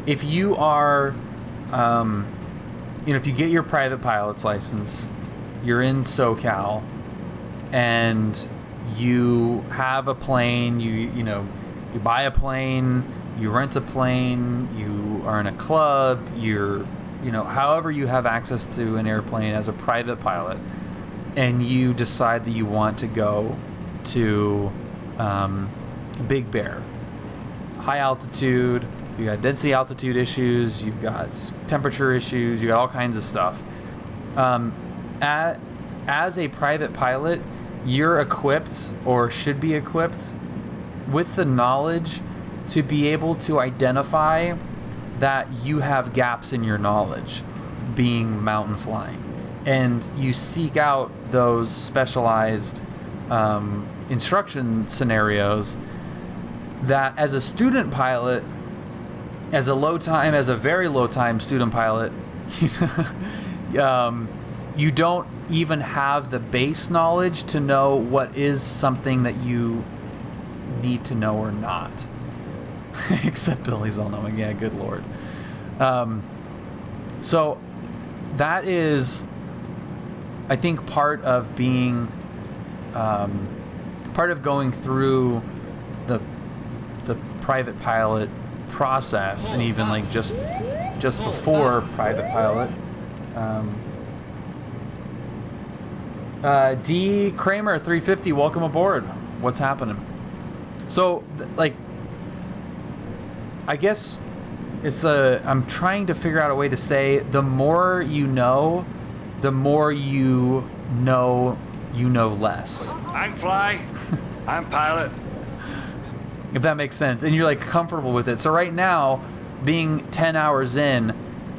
if you are, if you get your private pilot's license, you're in SoCal, and you have a plane, you buy a plane, you rent a plane, you are in a club, however you have access to an airplane as a private pilot, and you decide that you want to go to Big Bear, high altitude, you got dead sea altitude issues, you've got temperature issues, you got all kinds of stuff. As a private pilot, you're equipped, or should be equipped, with the knowledge to be able to identify that you have gaps in your knowledge being mountain flying, and you seek out those specialized instruction scenarios that as a student pilot, as a very low time student pilot, you don't even have the base knowledge to know what is something that you need to know or not. Except Billy's all knowing. Yeah, good Lord. So that is, I think, part of being, part of going through the private pilot process, and even like just before private pilot. D Kramer 350, welcome aboard. What's happening? So, I guess I'm trying to figure out a way to say the more you know less. I can fly. I'm pilot. If that makes sense. And you're like comfortable with it. So right now, being 10 hours in,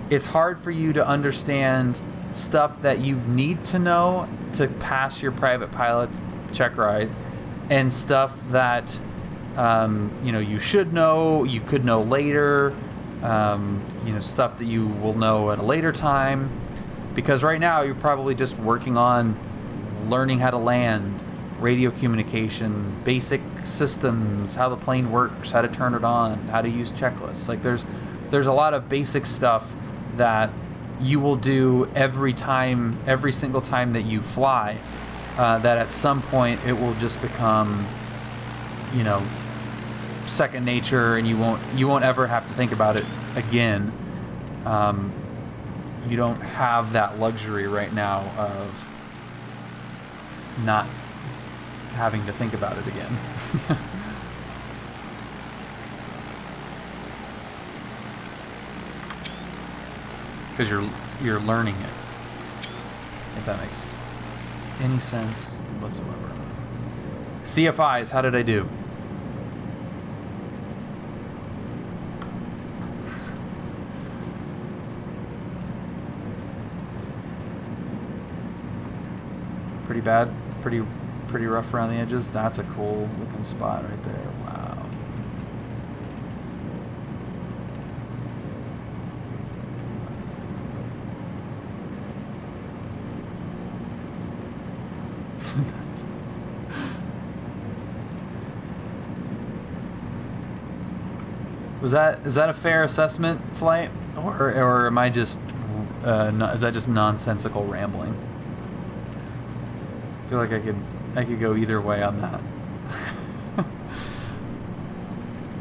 it's hard for you to understand stuff that you need to know to pass your private pilot check ride, and stuff that you should know, you could know later, stuff that you will know at a later time. Because right now you're probably just working on learning how to land, radio communication, basic systems, how the plane works, how to turn it on, how to use checklists. Like there's a lot of basic stuff that you will do every single time that you fly, that at some point it will just become, second nature, and you won't ever have to think about it again. You don't have that luxury right now of not having to think about it again. Because you're learning it, if that makes any sense whatsoever. CFIs, how did I do? Pretty bad, pretty rough around the edges. That's a cool looking spot right there. Wow. Is that a fair assessment, Flight, or am I just is that just nonsensical rambling? I feel like I could go either way on that.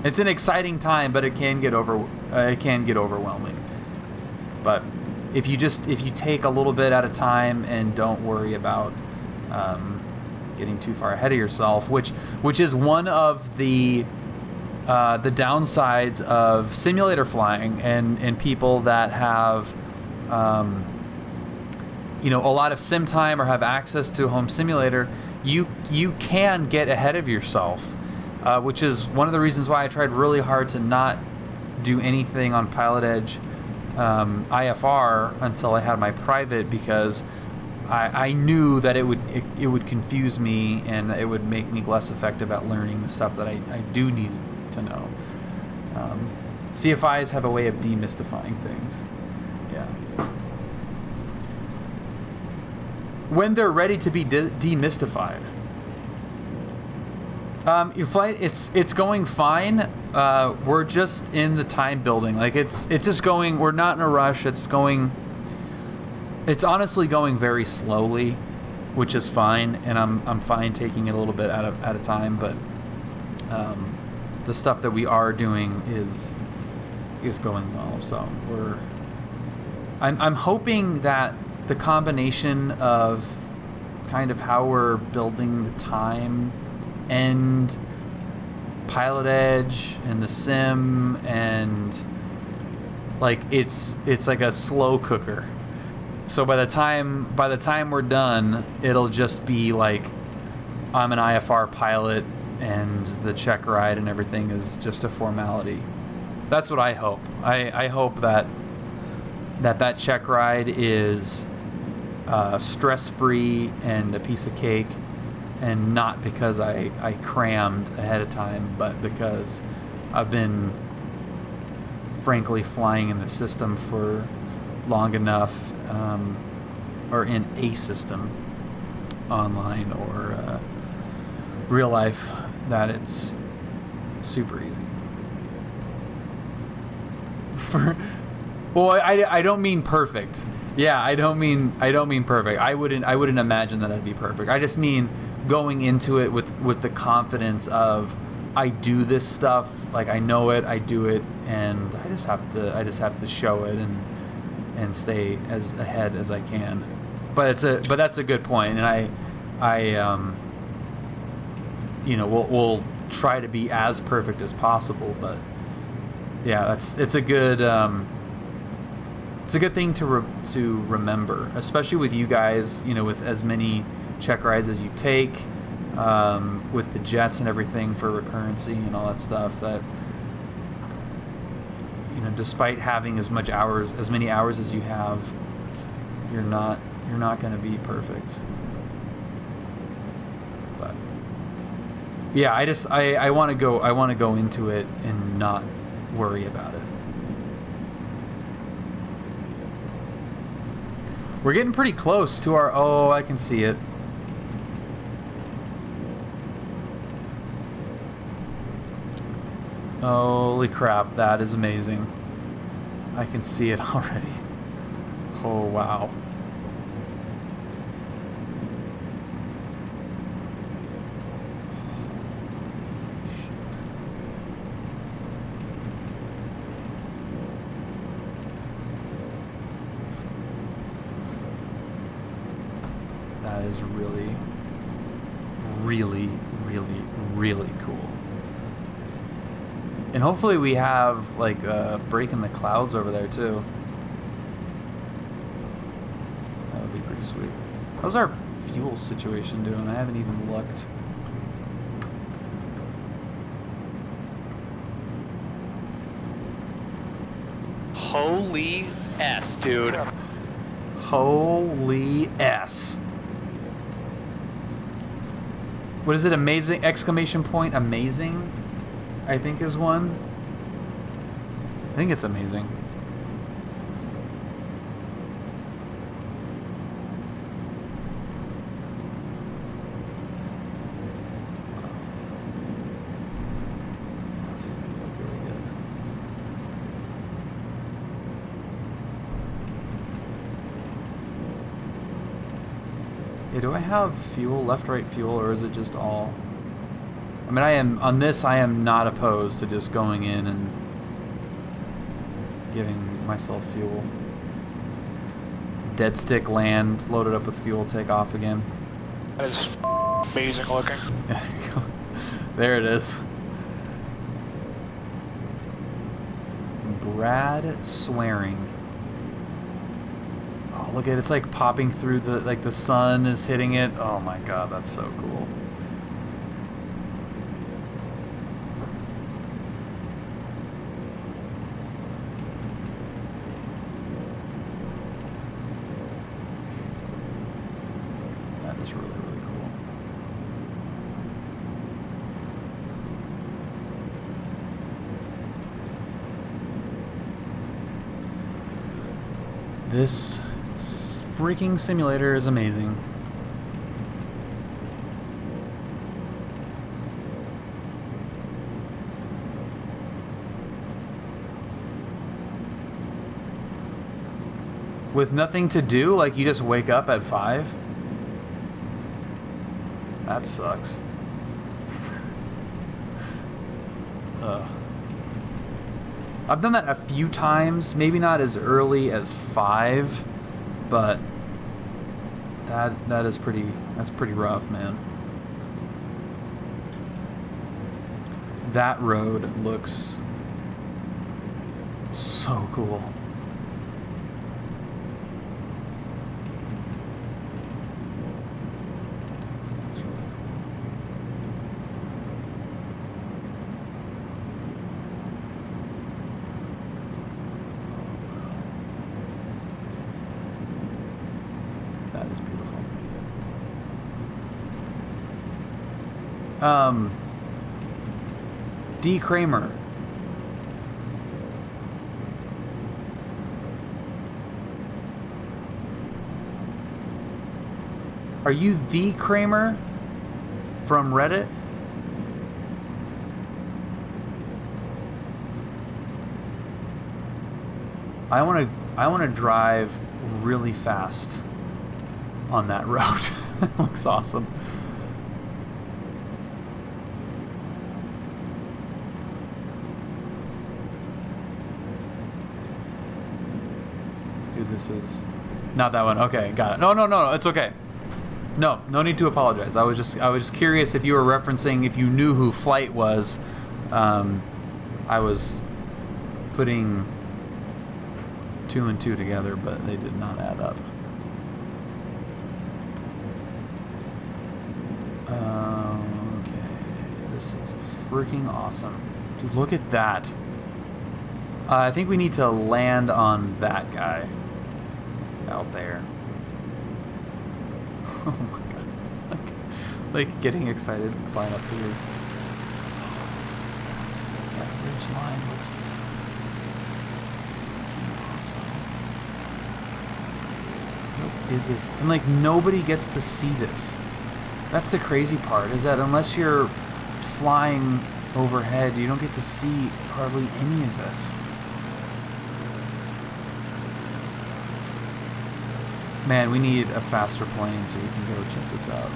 It's an exciting time, but it can get overwhelming. But if you take a little bit at a time and don't worry about getting too far ahead of yourself, which is one of the downsides of simulator flying and people that have a lot of sim time or have access to a home simulator, you can get ahead of yourself, which is one of the reasons why I tried really hard to not do anything on Pilot Edge IFR until I had my private, because I knew that it would confuse me and it would make me less effective at learning the stuff that I do need to know. CFIs have a way of demystifying things. Yeah. When they're ready to be demystified. Your flight, it's going fine. We're just in the time building. Like it's just going. We're not in a rush. It's honestly going very slowly, which is fine, and I'm fine taking it a little bit at a time. But the stuff that we are doing is going well. So I'm hoping that the combination of kind of how we're building the time and Pilot Edge and the sim, and like it's like a slow cooker. So by the time we're done, it'll just be like I'm an IFR pilot and the check ride and everything is just a formality. That's what I hope. I hope that check ride is stress-free and a piece of cake, and not because I crammed ahead of time, but because I've been frankly flying in the system for long enough, or in a system, online or real life, that it's super easy. Well, I don't mean perfect. Yeah, I don't mean perfect. I wouldn't imagine that I'd be perfect. I just mean going into it with the confidence of I do this stuff, like I know it, I do it, and I just have to show it and stay as ahead as I can. But that's a good point, and we'll try to be as perfect as possible, but Yeah, it's a good thing to remember, especially with you guys. You know, with as many check rides as you take, with the jets and everything for recurrency and all that stuff. That, you know, despite having as many hours as you have, you're not going to be perfect. But yeah, I want to go into it and not worry about it. We're getting pretty close to our... Oh, I can see it. Holy crap, that is amazing. I can see it already. Oh, wow. That is really, really, really, really cool. And hopefully we have like a break in the clouds over there too. That would be pretty sweet. How's our fuel situation doing? I haven't even looked. Holy S, dude. Holy S. What is it? Amazing! Exclamation point! Amazing, I think is one. I think it's amazing. This is gonna look really good. Yeah, do I have fuel, left-right fuel, or is it just all? I mean, I am not opposed to just going in and giving myself fuel. Dead stick land, loaded up with fuel, take off again. That is amazing looking. There it is. Brad swearing. Oh, look at it. It's like popping through the sun is hitting it. Oh my god, that's so cool. That is really, really cool. This freaking simulator is amazing. With nothing to do, like you just wake up at 5? That sucks. Ugh. I've done that a few times, maybe not as early as 5, but that's pretty rough, man. That road looks so cool. D. Kramer. Are you the Kramer from Reddit? I want to drive really fast on that road. That looks awesome. Dude, this is not that one. Okay, got it. No, it's okay. No need to apologize. I was just curious if you were referencing, if you knew who Flight was. I was putting 2 and 2 together, but they did not add up. Okay, this is freaking awesome. Dude, look at that. I think we need to land on that guy out there. Oh my god. Like getting excited flying up here. That ridge line looks awesome. What is this? And like nobody gets to see this. That's the crazy part, is that unless you're flying overhead, you don't get to see hardly any of this. Man, we need a faster plane so we can go check this out.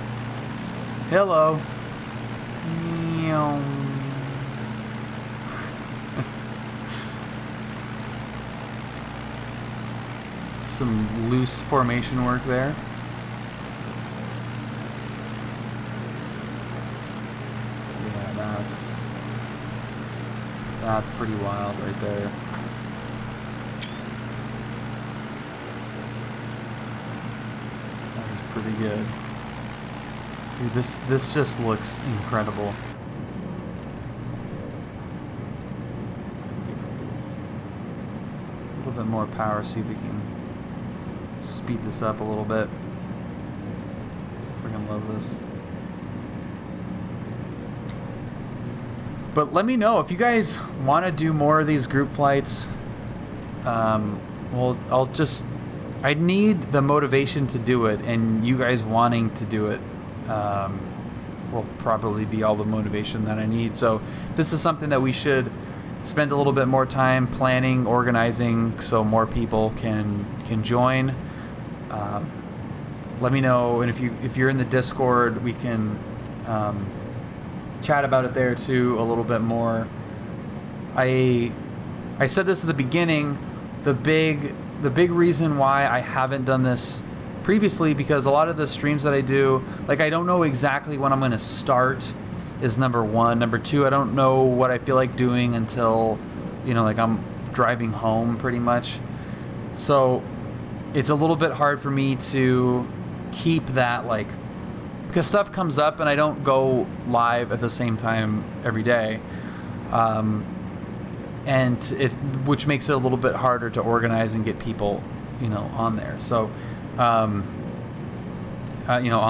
Hello. Meow. Some loose formation work there. Yeah, that's pretty wild right there. Pretty good. Dude, this just looks incredible. A little bit more power, see if we can speed this up a little bit. Freaking love this. But let me know if you guys want to do more of these group flights. Well, I need the motivation to do it, and you guys wanting to do it will probably be all the motivation that I need. So this is something that we should spend a little bit more time planning, organizing, so more people can join. Let me know, and if you're in the Discord, we can chat about it there too a little bit more. I said this at the beginning. The big reason why I haven't done this previously, because a lot of the streams that I do, like, I don't know exactly when I'm going to start, is number one. Number two, I don't know what I feel like doing until, like I'm driving home pretty much. So it's a little bit hard for me to keep that, like, because stuff comes up and I don't go live at the same time every day. And which makes it a little bit harder to organize and get people, on there. So, on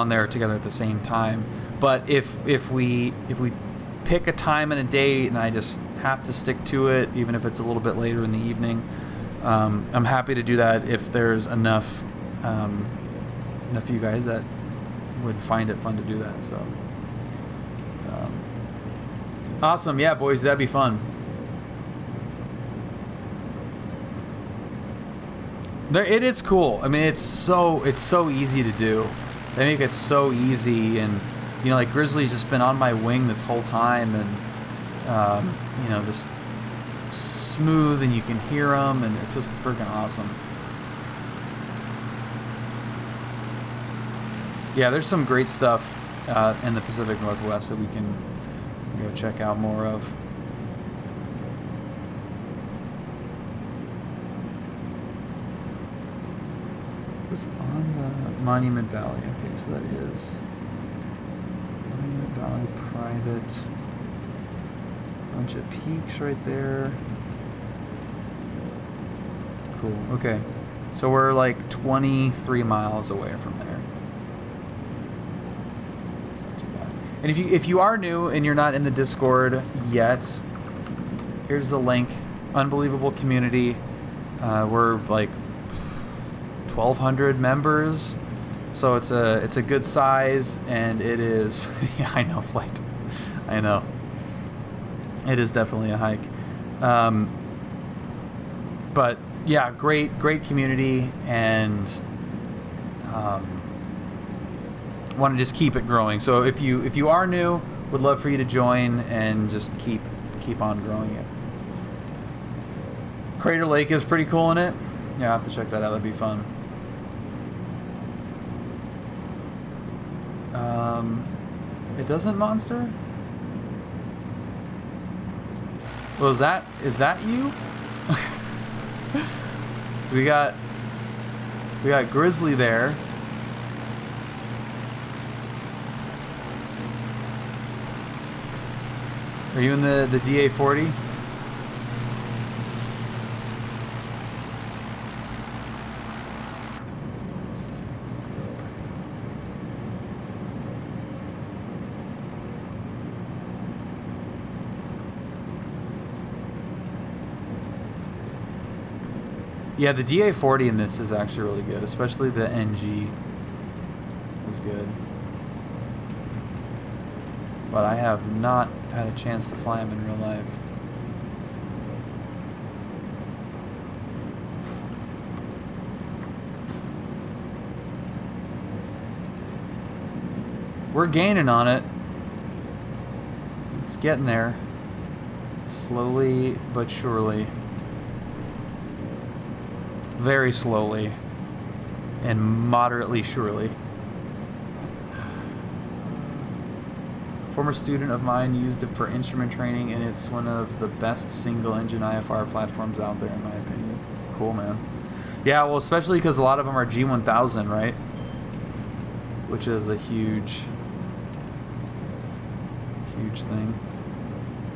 there together at the same time. But if we pick a time and a date, and I just have to stick to it, even if it's a little bit later in the evening, I'm happy to do that if there's enough of you guys that would find it fun to do that. So, awesome, yeah, boys, that'd be fun. It is cool. I mean, it's so easy to do. They make it so easy, and like Grizzly's just been on my wing this whole time, and just smooth, and you can hear them, and it's just freaking awesome. Yeah, there's some great stuff in the Pacific Northwest that we can go check out more of. This on the Monument Valley. Okay, so that is Monument Valley private. Bunch of peaks right there. Cool. Okay, so we're like 23 miles away from there. It's not too bad. And if you are new and you're not in the Discord yet, here's the link. Unbelievable community. We're like 1,200 members, so it's a good size, and it is yeah, I know, Flight, I know, it is definitely a hike, but yeah, great community, and want to just keep it growing. So if you are new, would love for you to join and just keep on growing it. Crater Lake is pretty cool in it. Yeah, I'll have to check that out. That'd be fun. It doesn't, Monster? Well, is that you? So we got Grizzly there. Are you in the DA40? Yeah, the DA40 in this is actually really good, especially the NG is good. But I have not had a chance to fly him in real life. We're gaining on it. It's getting there. Slowly but surely. Very slowly and moderately surely. Former student of mine used it for instrument training, and it's one of the best single-engine IFR platforms out there, in my opinion. Cool, man. Yeah, well, especially because a lot of them are G1000, right? Which is a huge thing.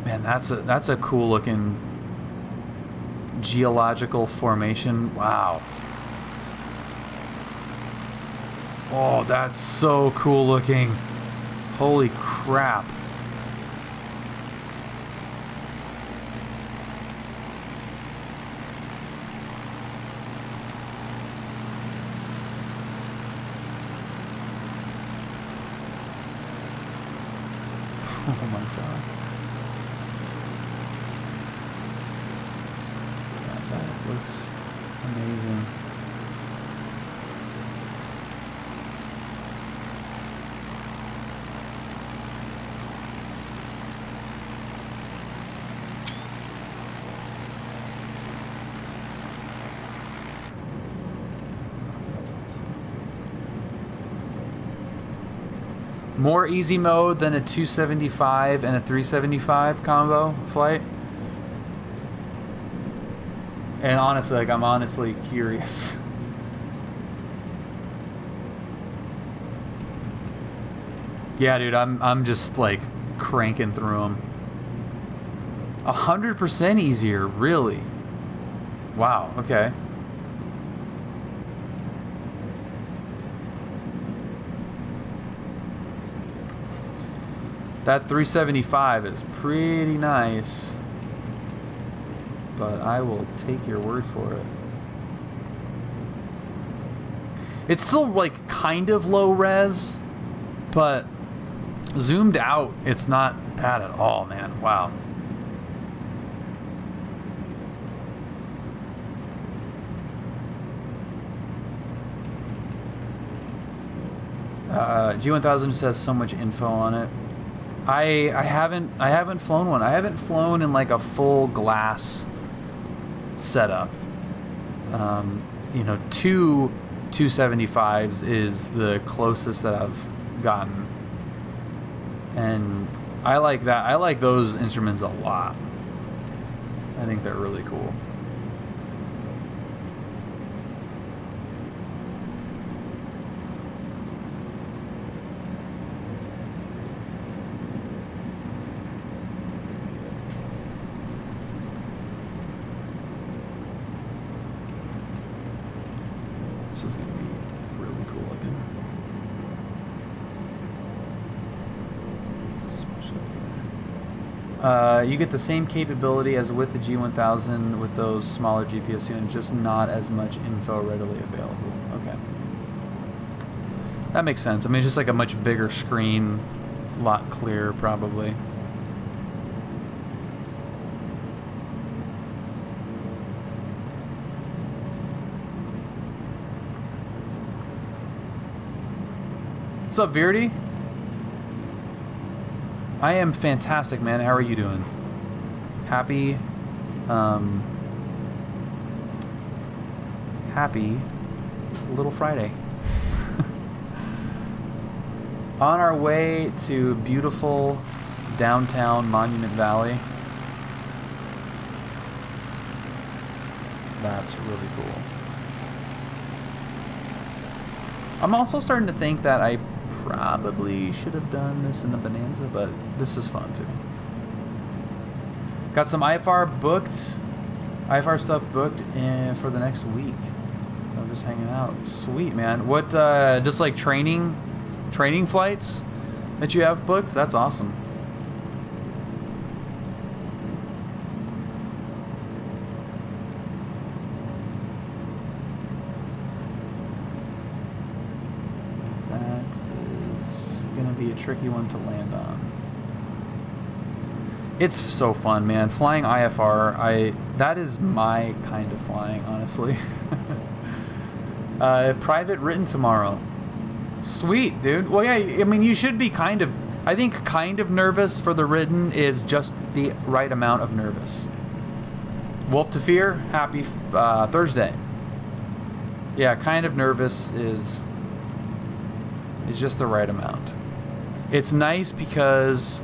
Man, that's a cool-looking geological formation. Wow. Oh, that's so cool looking. Holy crap. Oh my god. That looks amazing. More easy mode than a 275 and a 375 combo flight. And honestly, like, I'm honestly curious. Yeah, dude, I'm just like cranking through them. 100% easier, really? Wow. Okay. That 375 is pretty nice, but I will take your word for it. It's still like kind of low res, but zoomed out, it's not bad at all, man. Wow. G1000 just has so much info on it. I haven't flown one. I haven't flown in like a full glass setup. You know, two 275s is the closest that I've gotten, and I like that. I like those instruments a lot. I think they're really cool. This is going to be really cool looking. You get the same capability as with the G1000 with those smaller GPS units, just not as much info readily available. Okay. That makes sense. I mean, it's just like a much bigger screen, a lot clearer probably. What's up, Verdi? I am fantastic, man. How are you doing? Happy Little Friday. On our way to beautiful downtown Monument Valley. That's really cool. I'm also starting to think that I probably should have done this in the Bonanza, but this is fun too. Got some IFR stuff booked for the next week. So I'm just hanging out. Sweet, man. What, just like training flights that you have booked? That's awesome. Be a tricky one to land on. It's so fun, man. Flying IFR, that is my kind of flying, honestly. Private written tomorrow. Sweet, dude. Well, yeah, I mean, you should be I think kind of nervous for the written is just the right amount of nervous. Wolf to Fear, happy Thursday. Yeah, kind of nervous is just the right amount. It's nice because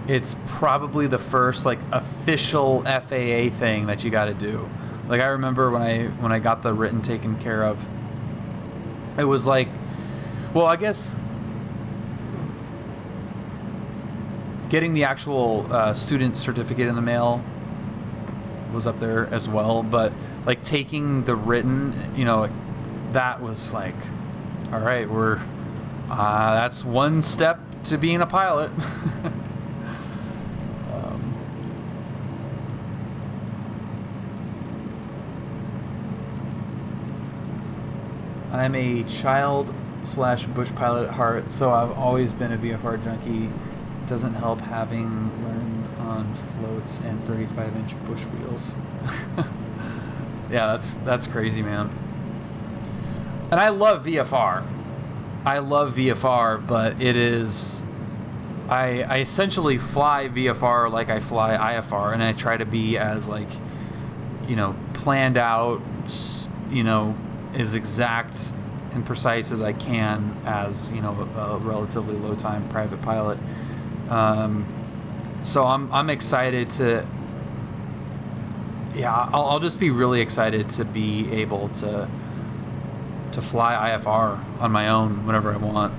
it's probably the first like official FAA thing that you got to do. Like I remember when I got the written taken care of, it was like, well, I guess getting the actual student certificate in the mail was up there as well, but like taking the written, you know, that was like, all right, that's one step to being a pilot. I'm a child/bush pilot at heart, so I've always been a VFR junkie. It doesn't help having learned on floats and 35-inch bush wheels. Yeah, that's crazy, man. And I love VFR. But it is... I essentially fly VFR like I fly IFR, and I try to be as, like, you know, planned out, you know, as exact and precise as I can as, you know, a relatively low-time private pilot. So I'm excited to... Yeah, I'll just be really excited to be able to fly IFR on my own whenever I want.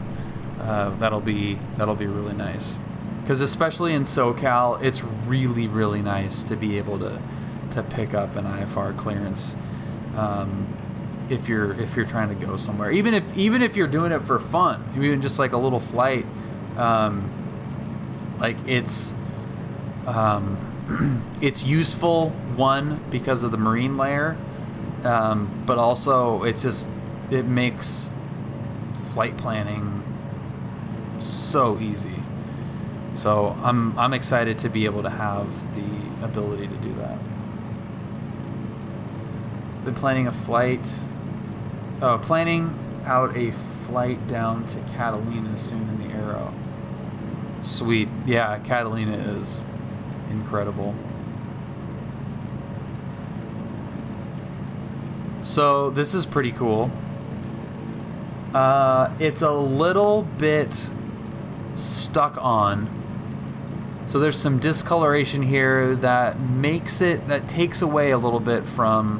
That'll be really nice, because especially in SoCal, it's really, really nice to be able to pick up an IFR clearance if you're trying to go somewhere, even if you're doing it for fun, even just like a little flight. Like it's useful, one, because of the marine layer, but also it makes flight planning so easy. So I'm excited to be able to have the ability to do that. Been planning out a flight down to Catalina soon in the Aero. Sweet. Yeah, Catalina is incredible. So this is pretty cool. It's a little bit stuck on. So there's some discoloration here that takes away a little bit from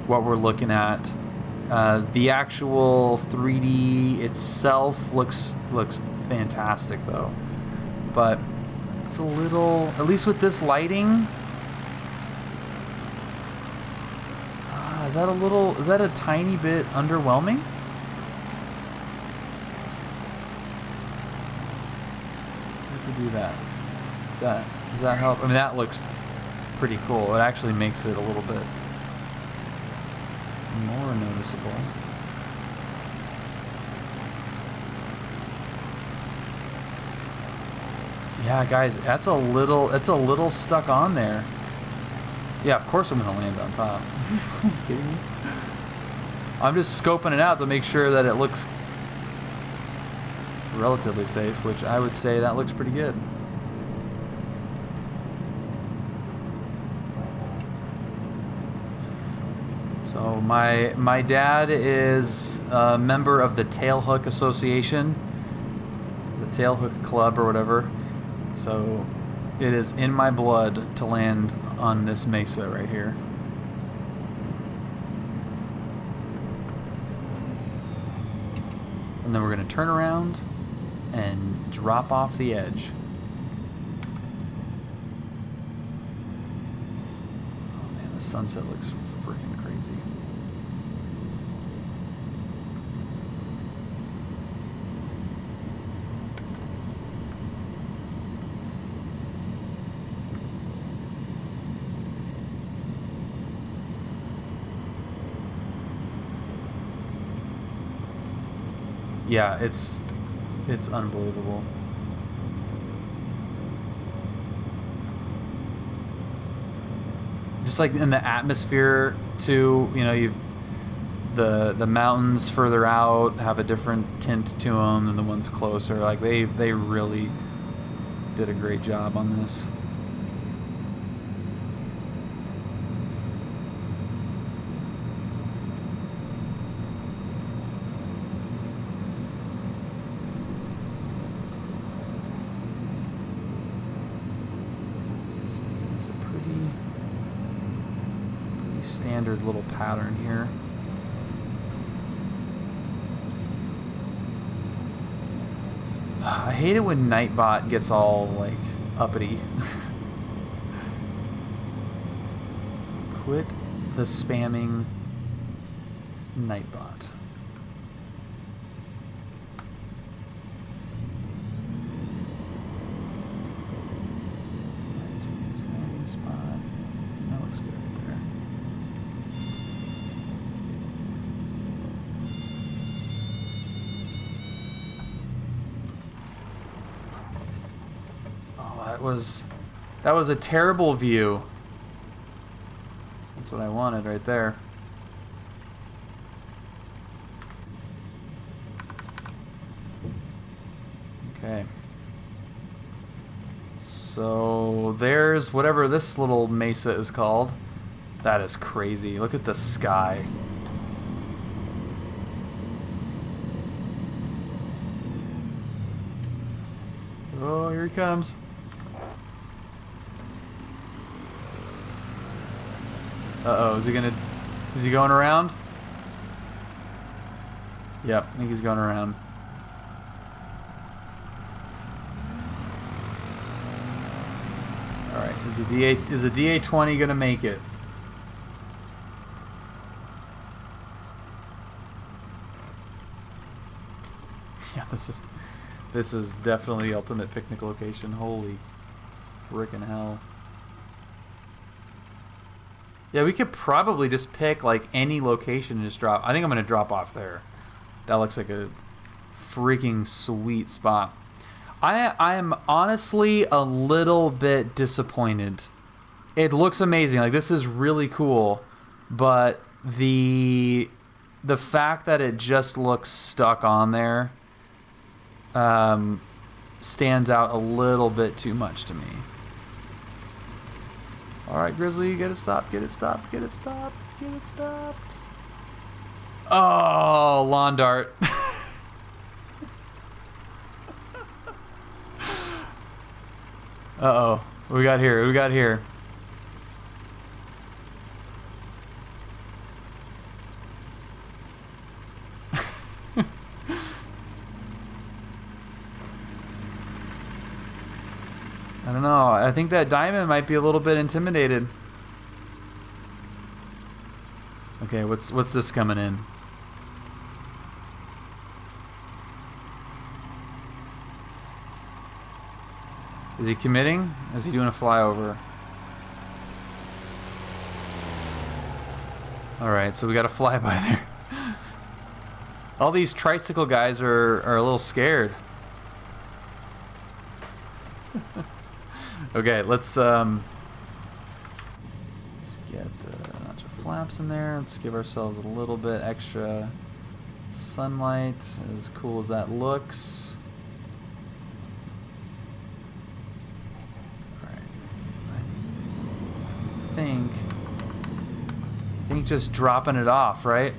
what we're looking at. The actual 3D itself looks fantastic though. But it's a little, at least with this lighting, is that a tiny bit underwhelming? Do that. Does that help? I mean, that looks pretty cool. It actually makes it a little bit more noticeable. Yeah, guys, it's a little stuck on there. Yeah, of course I'm gonna land on top. Are you kidding me? I'm just scoping it out to make sure that it looks relatively safe, which I would say that looks pretty good. So my dad is a member of the Tailhook Association, the Tailhook Club or whatever. So It is in my blood to land on this mesa right here. And then we're going to turn around and drop off the edge. Oh man, the sunset looks freaking crazy. Yeah, it's unbelievable. Just like in the atmosphere too, you know, you've the mountains further out have a different tint to them than the ones closer. Like they really did a great job on this. Standard little pattern here. I hate it when Nightbot gets all like uppity. Quit the spamming, Nightbot. This landing spot. That looks good right there. That was a terrible view. That's what I wanted right there. Okay. So there's whatever this little mesa is called. That is crazy. Look at the sky. Oh, here he comes. Uh-oh, is he going around? Yep, I think he's going around. Alright, is the DA-20 gonna make it? Yeah, this is definitely the ultimate picnic location. Holy frickin' hell. Yeah, we could probably just pick like any location and just drop. I think I'm going to drop off there. That looks like a freaking sweet spot. I am honestly a little bit disappointed. It looks amazing. Like this is really cool, but the fact that it just looks stuck on there stands out a little bit too much to me. Alright, Grizzly, get it stopped, get it stopped, get it stopped, get it stopped. Oh, lawn dart. Uh-oh. What we got here? What we got here? I don't know. I think that diamond might be a little bit intimidated. Okay, what's this coming in? Is he committing? Or is he doing a flyover? Alright, so we got a flyby there. All these tricycle guys are a little scared. Okay, let's get a bunch of flaps in there. Let's give ourselves a little bit extra sunlight, as cool as that looks. Alright. I think just dropping it off, right?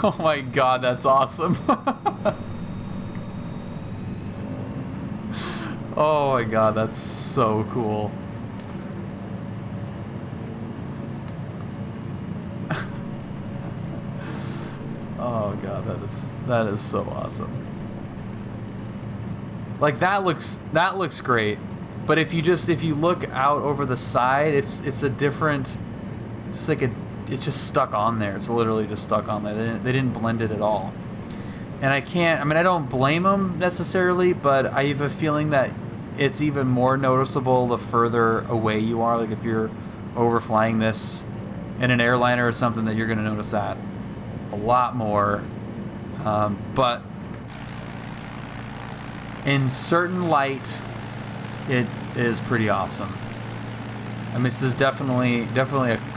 Oh my god, that's awesome. Oh my god, that's so cool. Oh god, that is so awesome. Like that looks great. But if you look out over the side, it's a different, it's like it's just stuck on there. It's literally just stuck on there. They didn't blend it at all. And I don't blame them necessarily, but I have a feeling that it's even more noticeable the further away you are. Like if you're overflying this in an airliner or something, that you're going to notice that a lot more. But in certain light, it is pretty awesome. I mean, this is definitely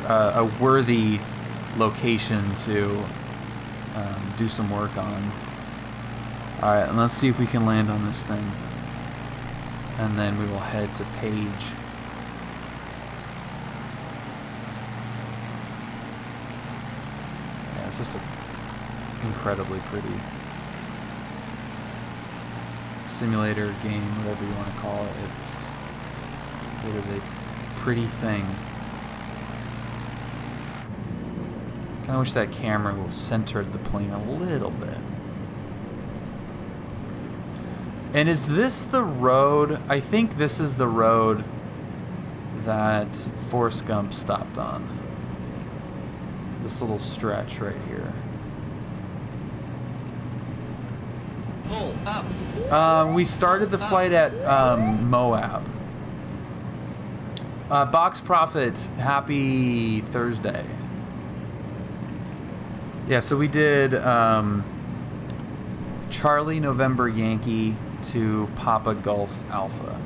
a worthy location to do some work on. All right, and let's see if we can land on this thing, and then we will head to Page. Yeah, it's just incredibly pretty simulator game, whatever you want to call it. It is a pretty thing. Kind of wish that camera centered the plane a little bit. And is this the road? I think this is the road that Forrest Gump stopped on. This little stretch right here. Pull up. We started the flight at Moab. Box Profit, happy Thursday. Yeah, so we did Charlie November Yankee to Papa Golf Alpha,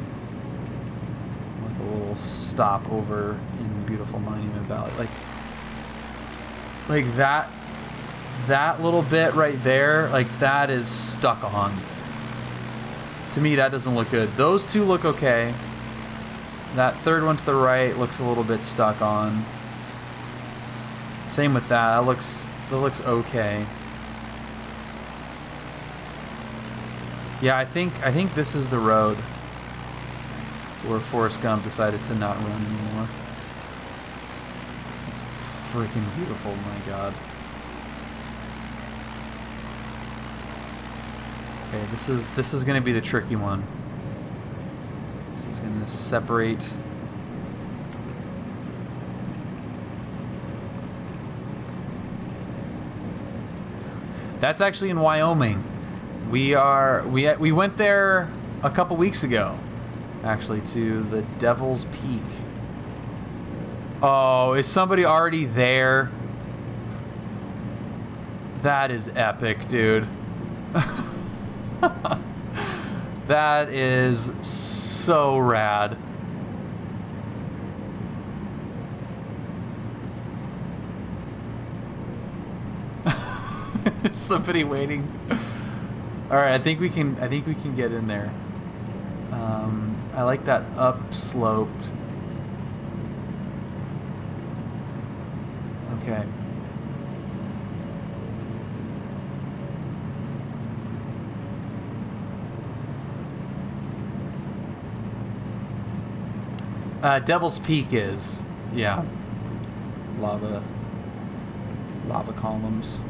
with a little stop over in beautiful Monument Valley. Like that little bit right there, like that is stuck on. To me, that doesn't look good. Those two look okay. That third one to the right looks a little bit stuck on. Same with that. That looks okay. Yeah, I think this is the road where Forrest Gump decided to not run anymore. It's freaking beautiful, my god. Okay, this is gonna be the tricky one. This is gonna separate. That's actually in Wyoming. We went there a couple weeks ago, actually, to the Devil's Peak. Oh, is somebody already there? That is epic, dude. That is so rad. Is somebody waiting? All right, I think we can get in there. I like that upsloped. Okay. Devil's Peak is, yeah, lava columns.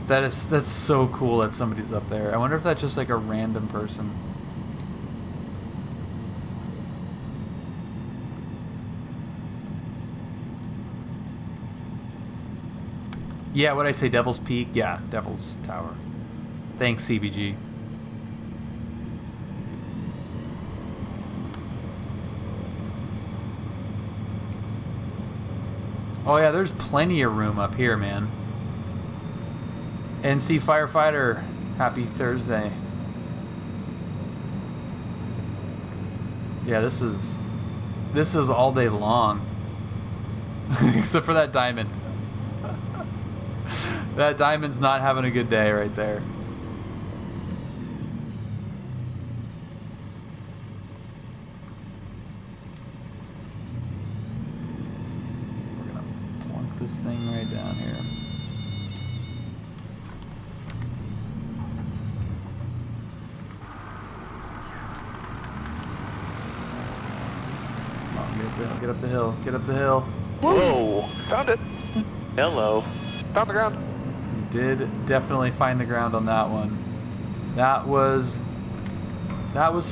That's so cool that somebody's up there. I wonder if that's just like a random person. Yeah, what'd I say? Devil's Peak? Yeah, Devil's Tower. Thanks, CBG. Oh yeah, there's plenty of room up here, man. NC Firefighter, happy Thursday. Yeah, this is all day long. Except for that diamond. That diamond's not having a good day right there. this thing right down here. Come on, get up the hill. Get up the hill. Whoa! Found it. Hello. Found the ground. You did definitely find the ground on that one. That was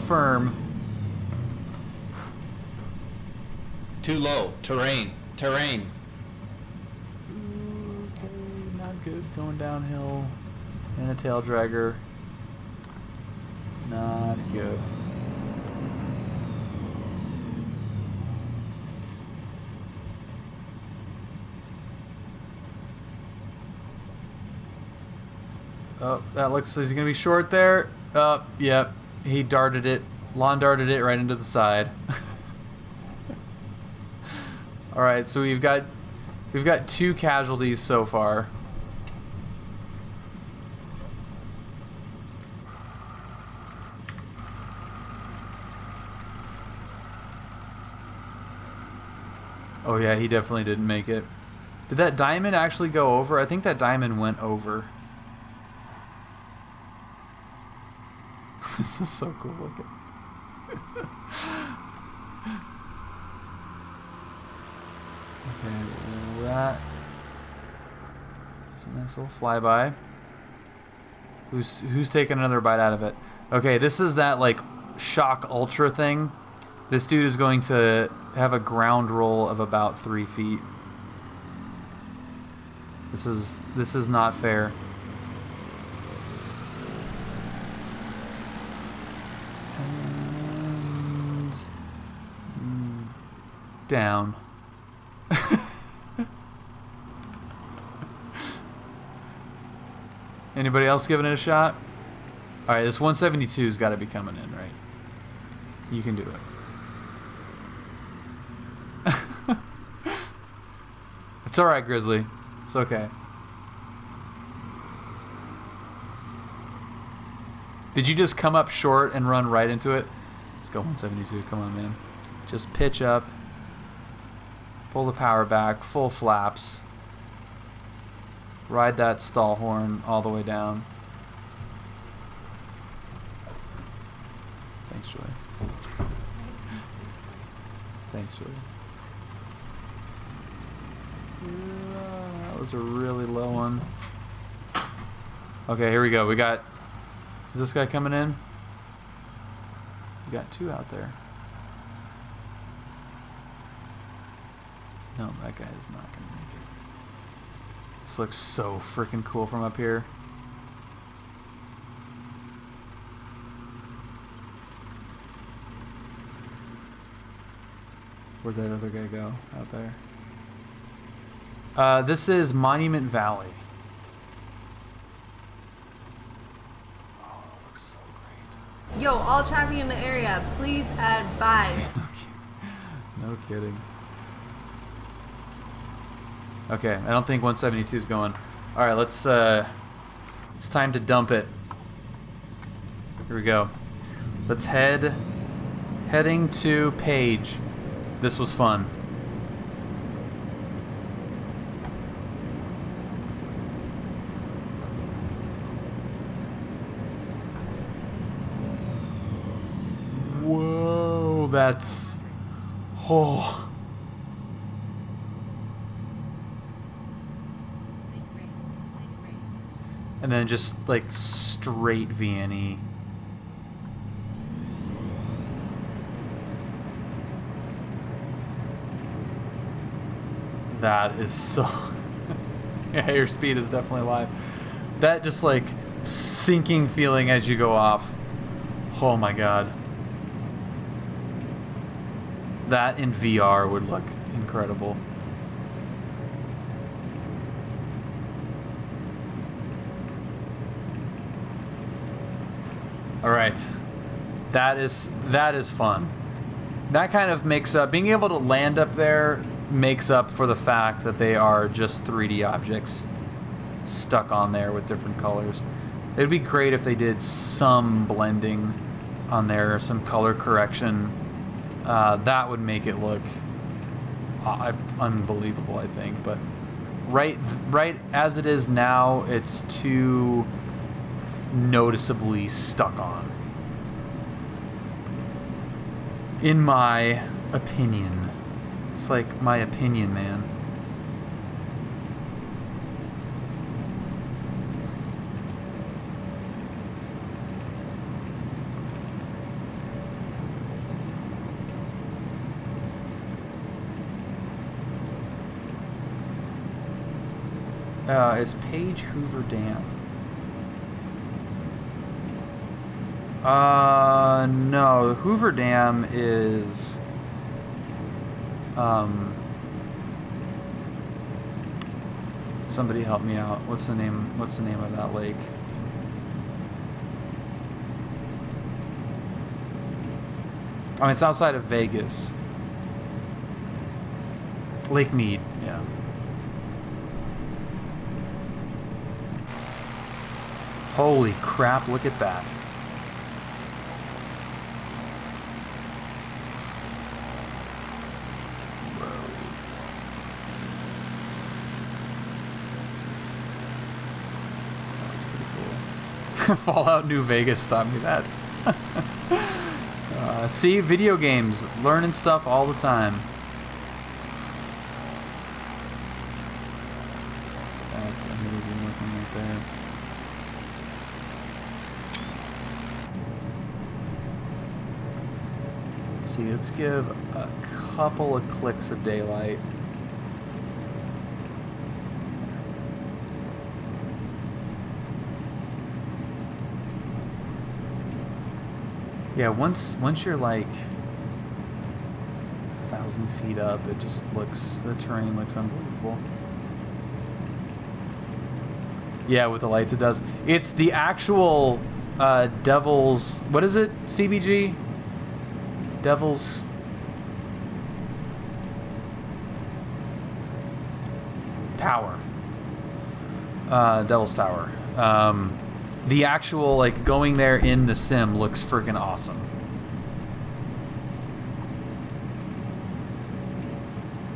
firm. Too low. Terrain. Terrain. Okay, not good. Going downhill in a tail dragger. Not good. Oh, that looks like he's gonna be short there. Oh, yep. He darted it. Lawn darted it right into the side. All right, so we've got 2 casualties so far. Oh yeah, he definitely didn't make it. Did that diamond actually go over? I think that diamond went over. This is so cool looking. Okay, that is a nice little flyby. Who's taking another bite out of it? Okay, this is that like shock ultra thing. This dude is going to have a ground roll of about 3 feet. This is not fair. And down. Anybody else giving it a shot? All right, this 172's got to be coming in, right? You can do it. It's all right, Grizzly. It's okay. Did you just come up short and run right into it? Let's go 172. Come on, man. Just pitch up. Pull the power back. Full flaps. Ride that stall horn all the way down. Thanks, Joy. Thanks, Joy. That was a really low one. Okay, here we go. We got... Is this guy coming in? We got 2 out there. No, that guy is not going to make it. This looks so freaking cool from up here. Where'd that other guy go out there? This is Monument Valley. Oh, it looks so great. Yo, all traffic in the area, please advise. No kidding. Okay, I don't think 172 is going. All right, let's. It's time to dump it. Here we go. Let's heading to Page. This was fun. Whoa, that's... Oh. And then just like straight VNE. That is so... Yeah, your speed is definitely live. That just like sinking feeling as you go off. Oh my god. That in VR would look incredible. All right. That is fun. That kind of makes up, being able to land up there makes up for the fact that they are just 3D objects stuck on there with different colors. It'd be great if they did some blending on there, some color correction. That would make it look unbelievable, I think. But right as it is now, it's too noticeably stuck on. In my opinion. It's like my opinion, man. Is Page Hoover Dam? No, the Hoover Dam is somebody help me out. What's the name of that lake? I mean, it's outside of Vegas. Lake Mead, yeah. Holy crap, look at that. Fallout New Vegas taught me that. See, video games, learning stuff all the time. That's amazing looking right there. Let's see, let's give a couple of clicks of daylight. Yeah, once you're like 1,000 feet up, it just looks, the terrain looks unbelievable. Yeah, with the lights it does. It's the actual Devil's, what is it, CBG? Devil's Tower. Devil's Tower. The actual, like, going there in the sim looks freaking awesome.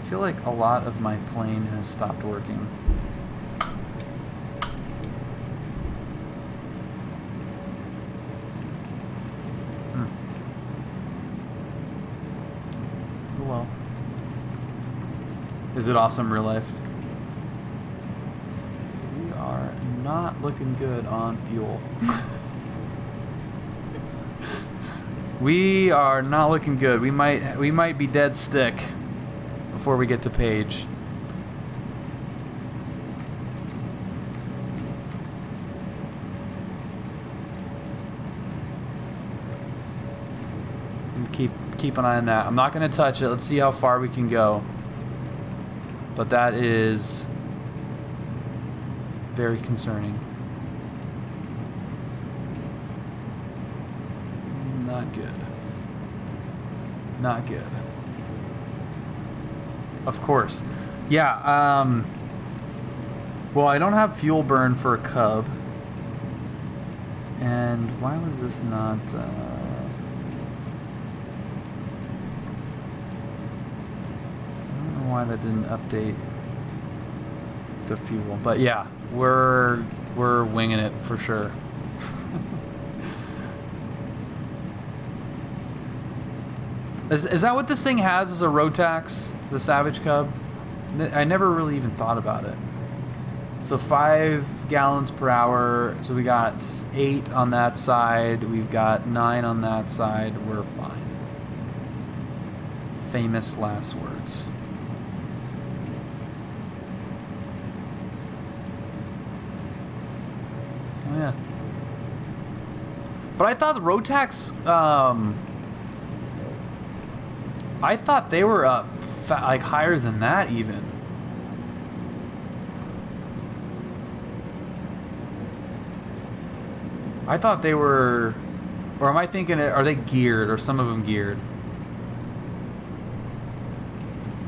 I feel like a lot of my plane has stopped working. Oh well. Is it awesome real life? Not looking good on fuel. We are not looking good. We might be dead stick before we get to Page. And keep an eye on that. I'm not going to touch it. Let's see how far we can go. But that is very concerning. Not good. Not good. Of course. Yeah, well, I don't have fuel burn for a Cub. And why was this not, I don't know why that didn't update the fuel, but yeah, we're winging it for sure. Is that what this thing has as a road tax, the Savage Cub? I never really even thought about it. So 5 gallons per hour, so we got 8 on that side, we've got 9 on that side, we're fine. Famous last words. Oh yeah. But I thought the road tax, I thought they were up like higher than that even. I thought they were, or am I thinking, are they geared, or some of them geared?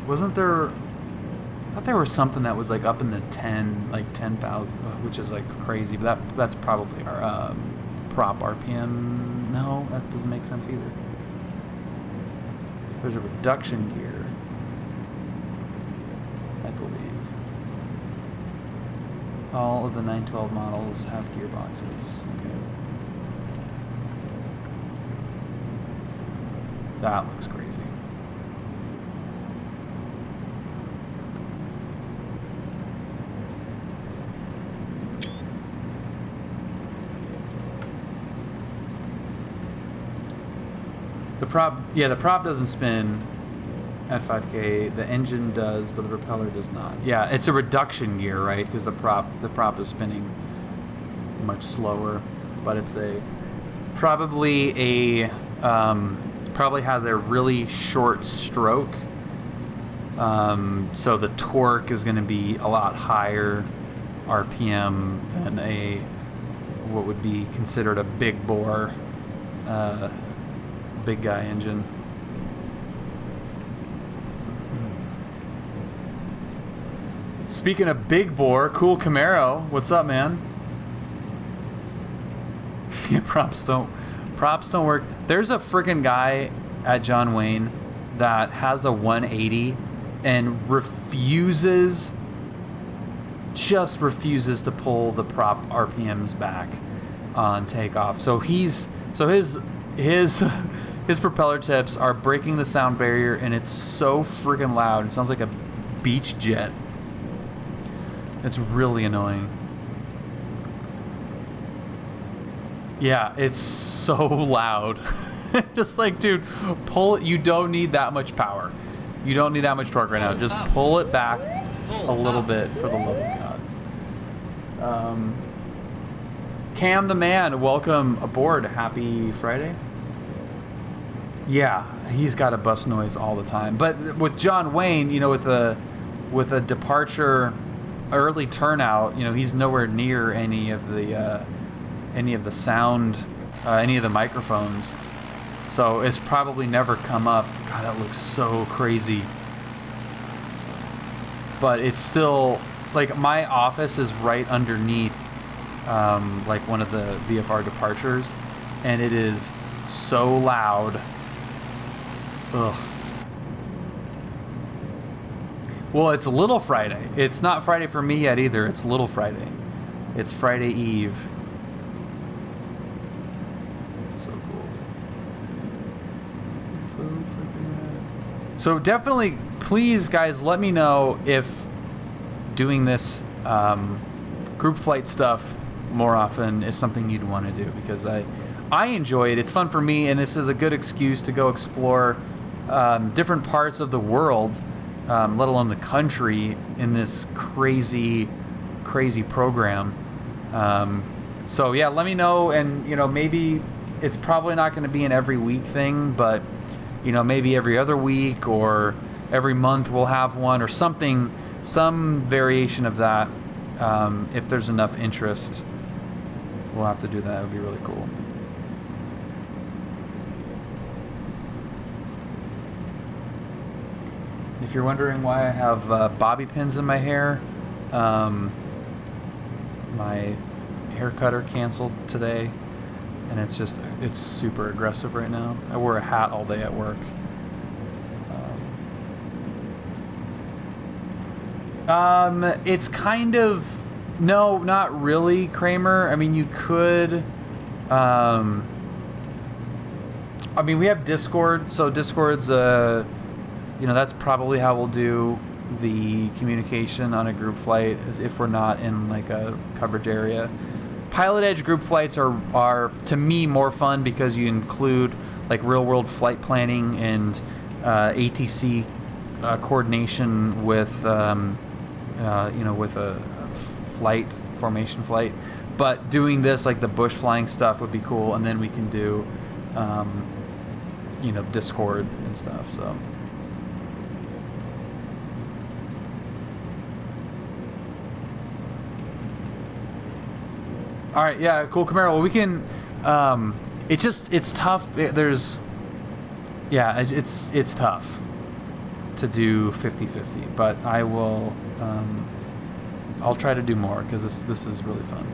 Wasn't there, I thought there was something that was like up in the 10, like 10,000, which is like crazy, but that's probably our prop RPM. No, that doesn't make sense either. There's a reduction gear, I believe. All of the 912 models have gearboxes. Okay. That looks crazy. The prop doesn't spin at 5K. The engine does, but the propeller does not. Yeah, it's a reduction gear, right? Because the prop is spinning much slower, but it's probably has a really short stroke. So the torque is going to be a lot higher RPM than what would be considered a big bore big guy engine. Speaking of big bore, cool Camaro. What's up, man? Yeah, props don't work. There's a freaking guy at John Wayne that has a 180 and refuses to pull the prop RPMs back on takeoff. So his propeller tips are breaking the sound barrier, and it's so freaking loud. It sounds like a beach jet. It's really annoying. Yeah, it's so loud. Just like, dude, pull it. You don't need that much power. You don't need that much torque right now. Just pull it back a little bit, for the love of God. Cam the man, welcome aboard. Happy Friday. Yeah, he's got a bus noise all the time. But with John Wayne, you know, with a departure early turnout, you know, he's nowhere near any of the sound, any of the microphones. So it's probably never come up. God, that looks so crazy. But it's still, like, my office is right underneath, like, one of the VFR departures, and it is so loud. Ugh. Well, it's Little Friday. It's not Friday for me yet either. It's Little Friday. It's Friday Eve. It's so cool. This is so freaking rad. So definitely, please, guys, let me know if doing this group flight stuff more often is something you'd want to do, because I enjoy it. It's fun for me, and this is a good excuse to go explore different parts of the world, let alone the country, in this crazy program. So yeah, let me know, and you know, maybe it's probably not going to be an every week thing, but you know, maybe every other week or every month we'll have one or something, some variation of that. If there's enough interest, we'll have to do that. It would be really cool. If you're wondering why I have bobby pins in my hair, my hair cutter canceled today, and it's super aggressive right now. I wore a hat all day at work. It's kind of, no, not really, Kramer. I mean, you could, I mean, we have Discord, so Discord's, you know, that's probably how we'll do the communication on a group flight, is if we're not in like a coverage area. Pilot Edge group flights are to me more fun because you include like real world flight planning and ATC coordination with you know, with a formation flight. But doing this, like the bush flying stuff, would be cool, and then we can do you know, Discord and stuff. So all right, yeah, cool, Camaro. Well, we can. It's tough. It's tough to do 50-50, but I will. I'll try to do more, because this is really fun.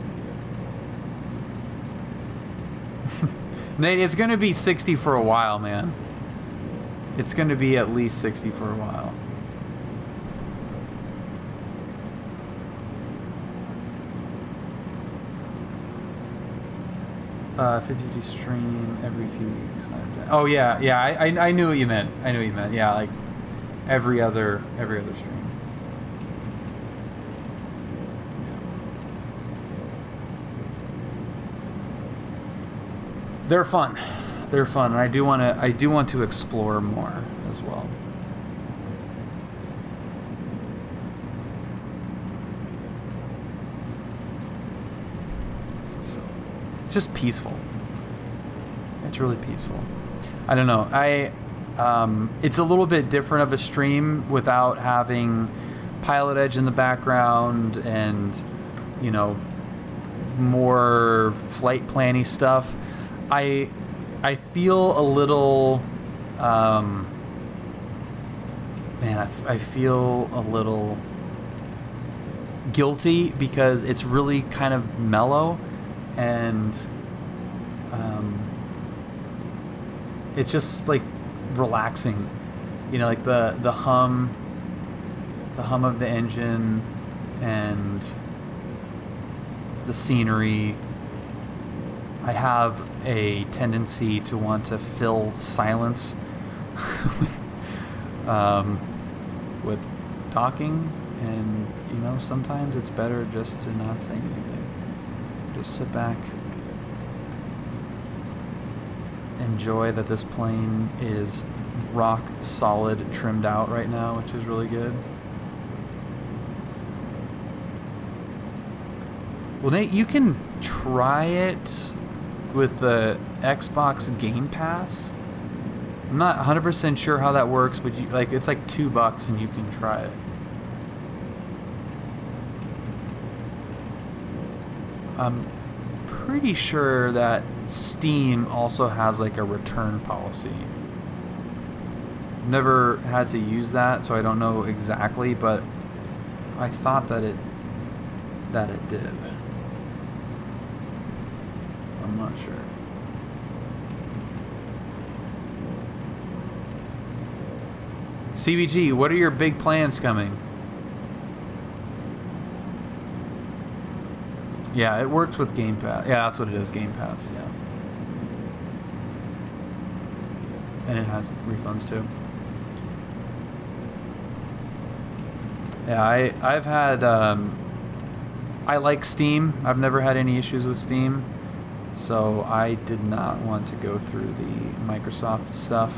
Nate, it's gonna be 60 for a while, man. It's gonna be at least 60 for a while. 50 stream every few weeks. Oh yeah, yeah. I knew what you meant. I knew what you meant. Yeah, like every other stream. Yeah. They're fun. They're fun, and I do want to explore more as well. It's just peaceful. It's really peaceful. I don't know. It's a little bit different of a stream without having Pilot Edge in the background and, you know, more flight planning stuff. I feel a little, I feel a little guilty because it's really kind of mellow, and it's just like relaxing, you know, like the hum of the engine and the scenery. I have a tendency to want to fill silence with talking, and you know, sometimes it's better just to not say anything. Just sit back, enjoy that this plane is rock solid trimmed out right now, which is really good. Well, Nate, you can try it with the Xbox Game Pass. I'm not 100% sure how that works, but it's like $2 and you can try it. I'm pretty sure that Steam also has like a return policy. Never had to use that, so I don't know exactly, but I thought that it did. I'm not sure. CBG, what are your big plans coming? Yeah, it works with Game Pass. Yeah, that's what it is, Game Pass, yeah. And it has refunds too. Yeah, I've had, I like Steam. I've never had any issues with Steam. So I did not want to go through the Microsoft stuff.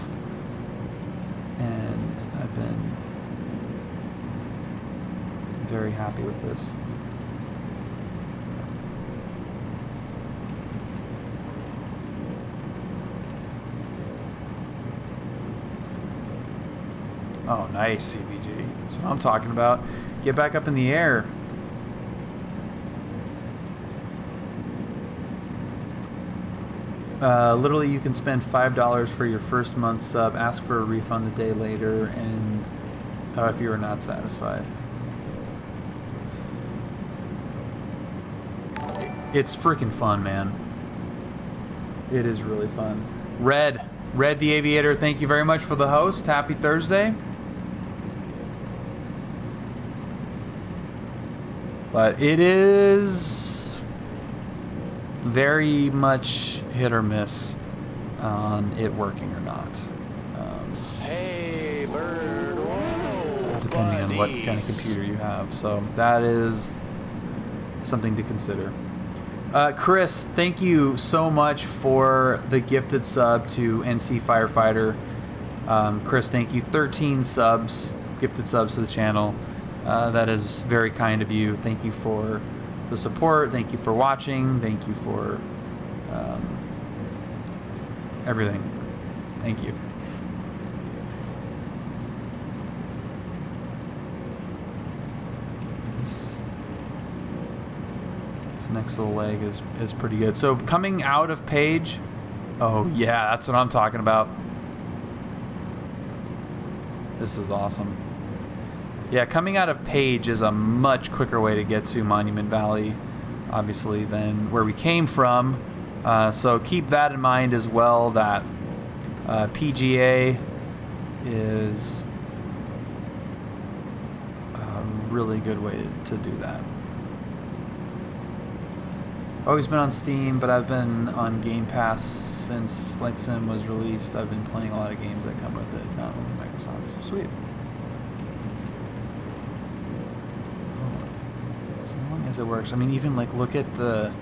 And I've been very happy with this. Oh, nice, CBG. That's what I'm talking about. Get back up in the air. Literally, you can spend $5 for your first month sub, ask for a refund the day later, and if you are not satisfied. It's freaking fun, man. It is really fun. Red the Aviator, thank you very much for the host. Happy Thursday. But it is very much hit or miss on it working or not. Hey, bird. Whoa, depending on what buddy. kind of computer you have. So that is something to consider. Chris, thank you so much for the gifted sub to NC Firefighter. Chris, thank you. 13 subs, gifted subs to the channel. That is very kind of you. Thank you for the support. Thank you for watching. Thank you for everything. Thank you. This next little leg is pretty good. So coming out of Page, oh yeah, that's what I'm talking about. This is awesome. Yeah, coming out of Page is a much quicker way to get to Monument Valley, obviously, than where we came from. So keep that in mind as well, that PGA is a really good way to do that. Always been on Steam, but I've been on Game Pass since Flight Sim was released. I've been playing a lot of games that come with it, not only Microsoft. Sweet. Oh, as long as it works. I mean, even like look at the,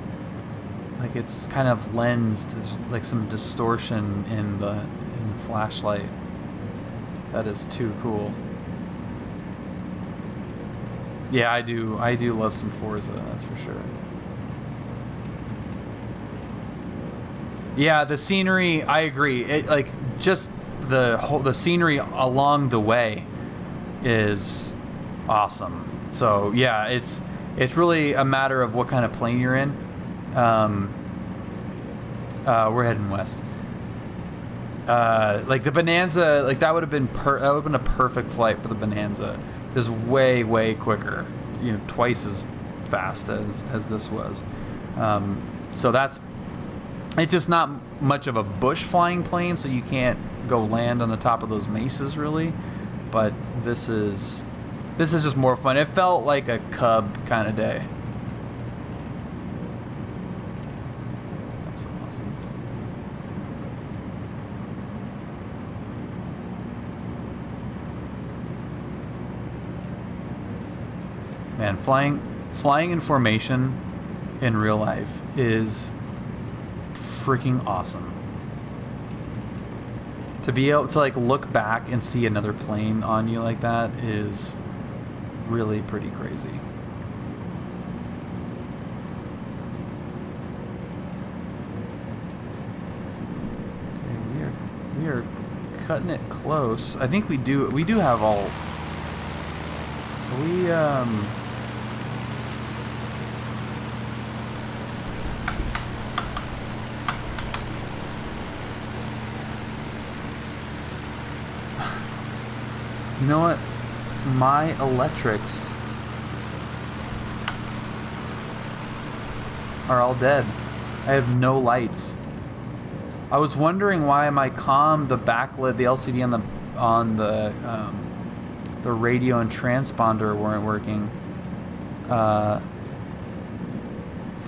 like it's kind of lensed. There's like some distortion in the flashlight. That is too cool. Yeah, I do love some Forza, that's for sure. Yeah, the scenery, I agree. It like just the scenery along the way is awesome. So yeah, it's really a matter of what kind of plane you're in. We're heading west. Like the Bonanza, like that would have been a perfect flight for the Bonanza. Just way quicker, you know, twice as fast as this was. So it's just not much of a bush flying plane, so you can't go land on the top of those mesas really. But this is just more fun. It felt like a Cub kind of day. That's awesome. Man, flying in formation in real life is freaking awesome. To be able to like look back and see another plane on you like that is really pretty crazy. Okay, we are cutting it close. I think we do have all. You know what? My electrics are all dead. I have no lights. I was wondering why my comm, the backlit, the LCD on the radio and transponder weren't working.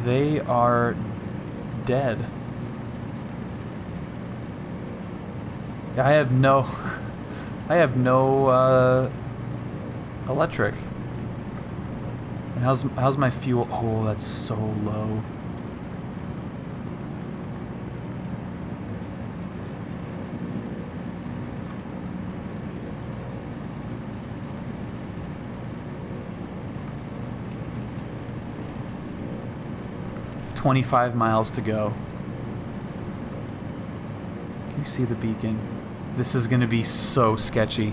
They are dead. I have no electric. And how's my fuel? Oh, that's so low. $25 miles to go. Can you see the beacon? This is going to be so sketchy.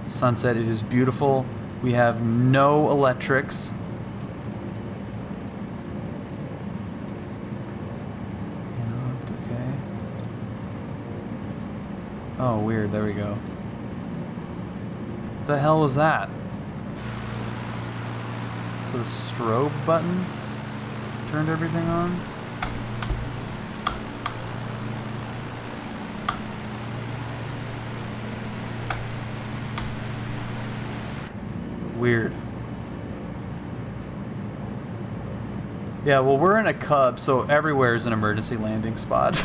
Sunset, it is beautiful. We have no electrics. Okay. Oh, weird. There we go. What the hell was that? So the strobe button turned everything on? Weird. Yeah, well, we're in a Cub, so everywhere is an emergency landing spot.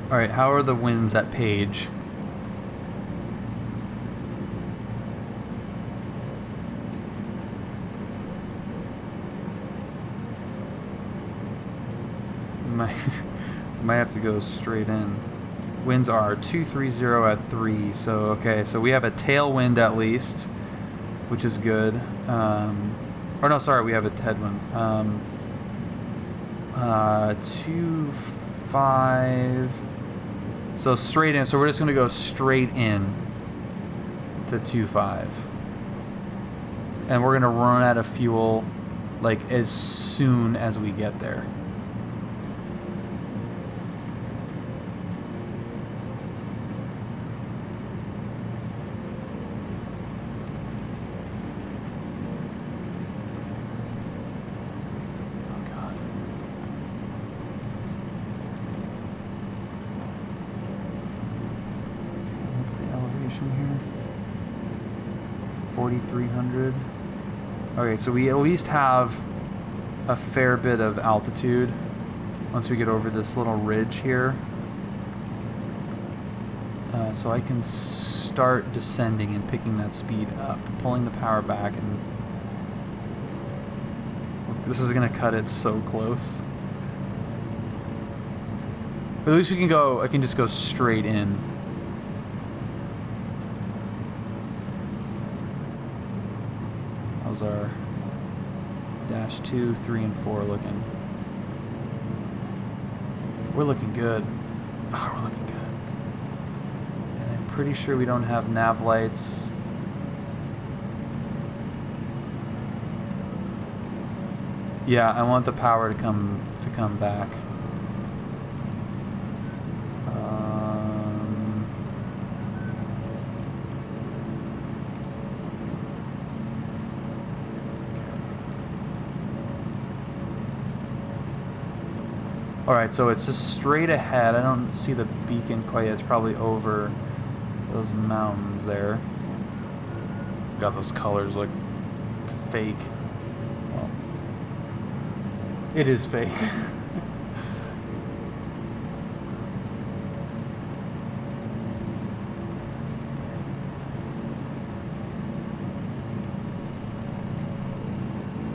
Alright, how are the winds at Page? Might have to go straight in. Winds are 230 at 3, so okay, so we have a tailwind at least, which is good. Or no, sorry, we have a headwind. 2-5. So straight in. So we're just gonna go straight in to 2-5, and we're gonna run out of fuel like as soon as we get there. What's the elevation here? 4,300. Okay, so we at least have a fair bit of altitude once we get over this little ridge here. So I can start descending and picking that speed up, pulling the power back, and this is gonna cut it so close. But at least we can go, I can just go straight in. How's our dash 2, 3, and 4 looking? We're looking good. Oh, we're looking good. And I'm pretty sure we don't have nav lights. Yeah, I want the power to come back. Alright, so it's just straight ahead. I don't see the beacon quite yet. It's probably over those mountains there. God, those colors look fake. Well, it is fake.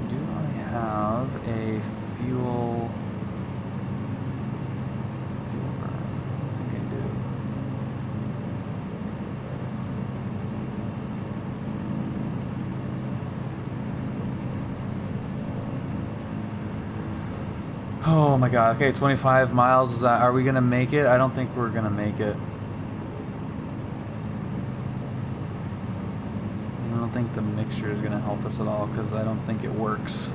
Do I have a fuel burn? I don't think I do. Oh my god, okay, 25 miles, is that, are we gonna make it? I don't think we're gonna make it. I don't think the mixture is gonna help us at all, because I don't think it works.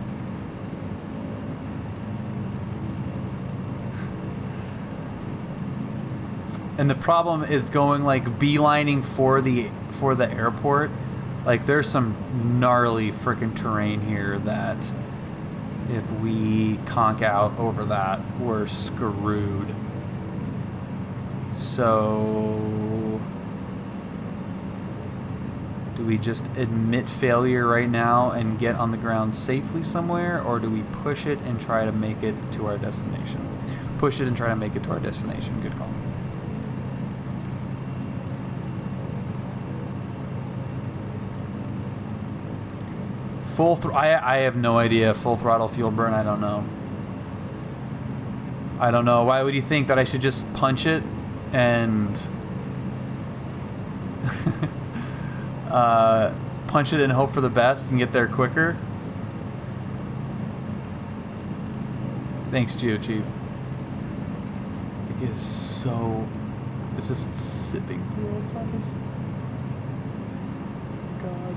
And the problem is going like beelining for the airport. Like there's some gnarly freaking terrain here that if we conk out over that, we're screwed. So do we just admit failure right now and get on the ground safely somewhere, or do we push it and try to make it to our destination? Push it and try to make it to our destination. Good call. I have no idea. Full throttle fuel burn, I don't know. I don't know. Why would you think that I should just punch it and punch it and hope for the best and get there quicker? Thanks, GeoChief. It is so... It's just sipping fuel. It's almost... God.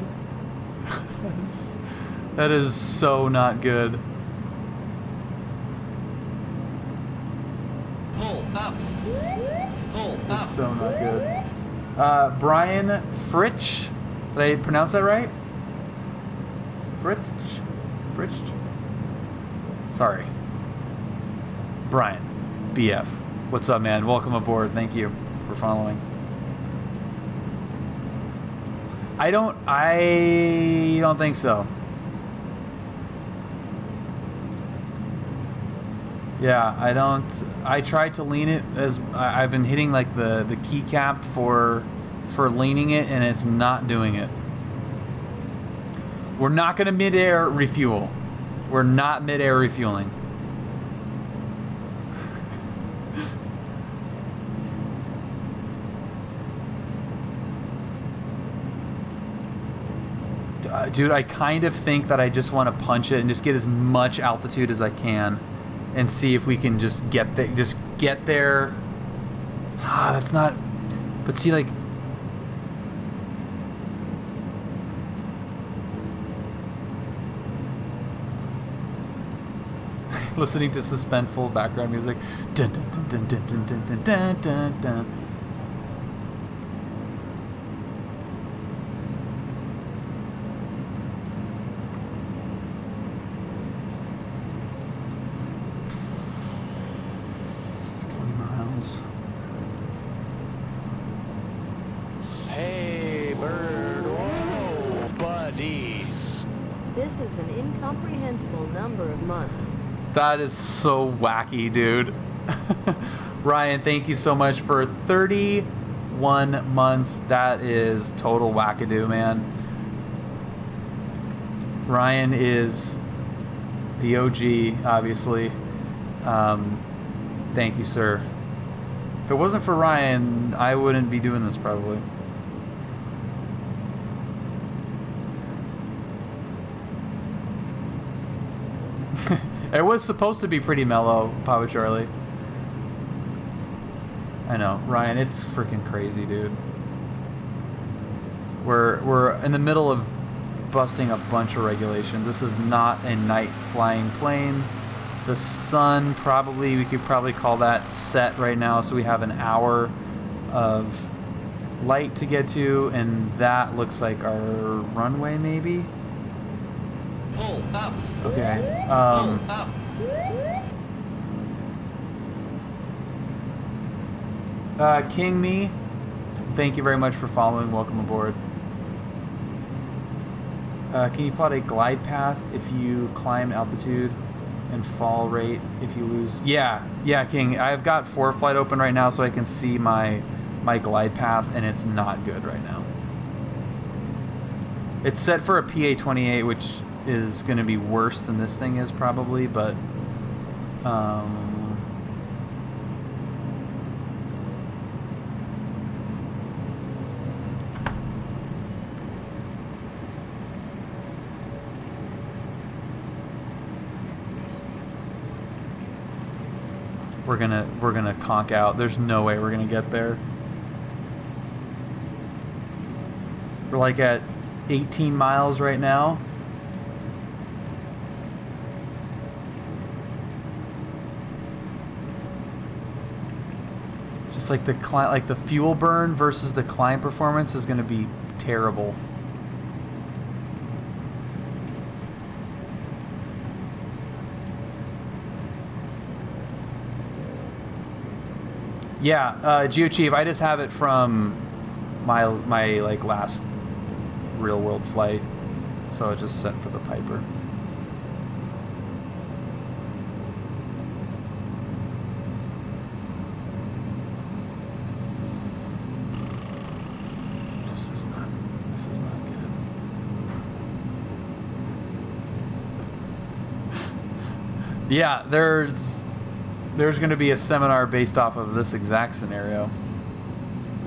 That is so not good. Pull up. Pull It's up. so not good. Brian Fritsch. Did I pronounce that right? Fritsch? Fritsch? Sorry. Brian. BF. What's up, man? Welcome aboard. Thank you for following. I don't think so. Yeah, I don't. I tried to lean it as I've been hitting like the keycap for leaning it, and it's not doing it. We're not gonna mid-air refuel. We're not mid-air refueling. Dude, I kind of think that I just want to punch it and just get as much altitude as I can and see if we can just get there. Ah, that's not... But see, like... Listening to suspenseful background music. Dun, dun, dun, dun, dun, dun, dun, dun, dun, dun. This is an incomprehensible number of months. That is so wacky, dude. Ryan, thank you so much for 31 months. That is total wackadoo, man. Ryan is the OG, obviously. Thank you, sir. If it wasn't for Ryan, I wouldn't be doing this probably. It was supposed to be pretty mellow, Papa Charlie. I know, Ryan, it's freaking crazy, dude. We're in the middle of busting a bunch of regulations. This is not a night flying plane. The sun we could probably call that set right now, so we have an hour of light to get to, and that looks like our runway, maybe? Pull up. Okay. Pull up. King Me, thank you very much for following. Welcome aboard. Can you plot a glide path if you climb altitude and fall rate if you lose? Yeah, King. I've got ForeFlight open right now so I can see my glide path, and it's not good right now. It's set for a PA-28, which is going to be worse than this thing is probably, but we're gonna conk out. There's no way we're gonna get there. We're like at 18 miles right now. Just like the fuel burn versus the climb performance is gonna be terrible. Yeah, GeoChief, I just have it from my like last real world flight, so it's just set for the Piper. This is not good. Yeah, there's going to be a seminar based off of this exact scenario.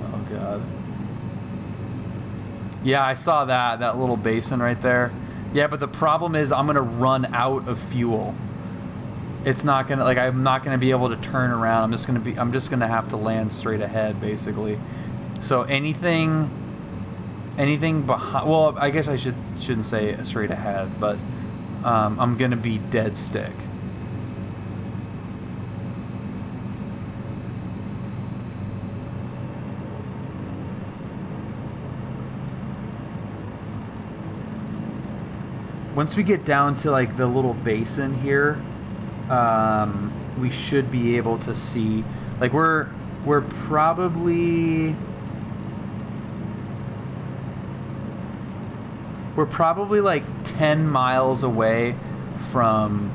Oh, God. Yeah, I saw that little basin right there. Yeah, but the problem is I'm going to run out of fuel. It's not going to, like, I'm not going to be able to turn around. I'm just going to have to land straight ahead, basically. So anything behind, well, I guess I shouldn't say straight ahead, but I'm going to be dead stick. Once we get down to like the little basin here, we should be able to see, like we're probably like 10 miles away from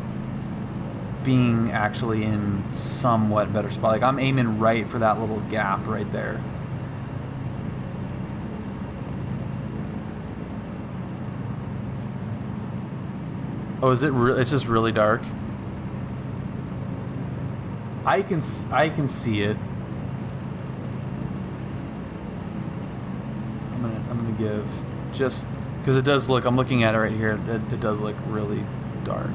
being actually in somewhat better spot. Like I'm aiming right for that little gap right there. Oh, is it? It's just really dark. I can see it. I'm gonna give just because it does look. I'm looking at it right here. It does look really dark.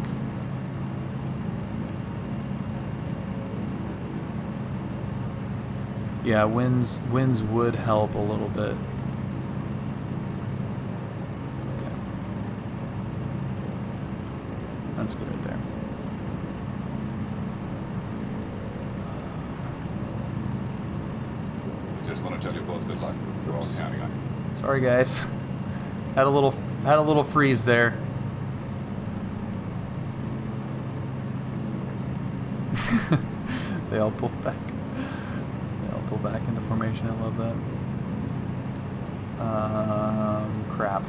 Yeah, winds would help a little bit. That's good right there. Just want to tell you both good luck. We're all counting on you. Sorry, guys. Had a little freeze there. They all pull back. They all pull back into formation. I love that. Crap.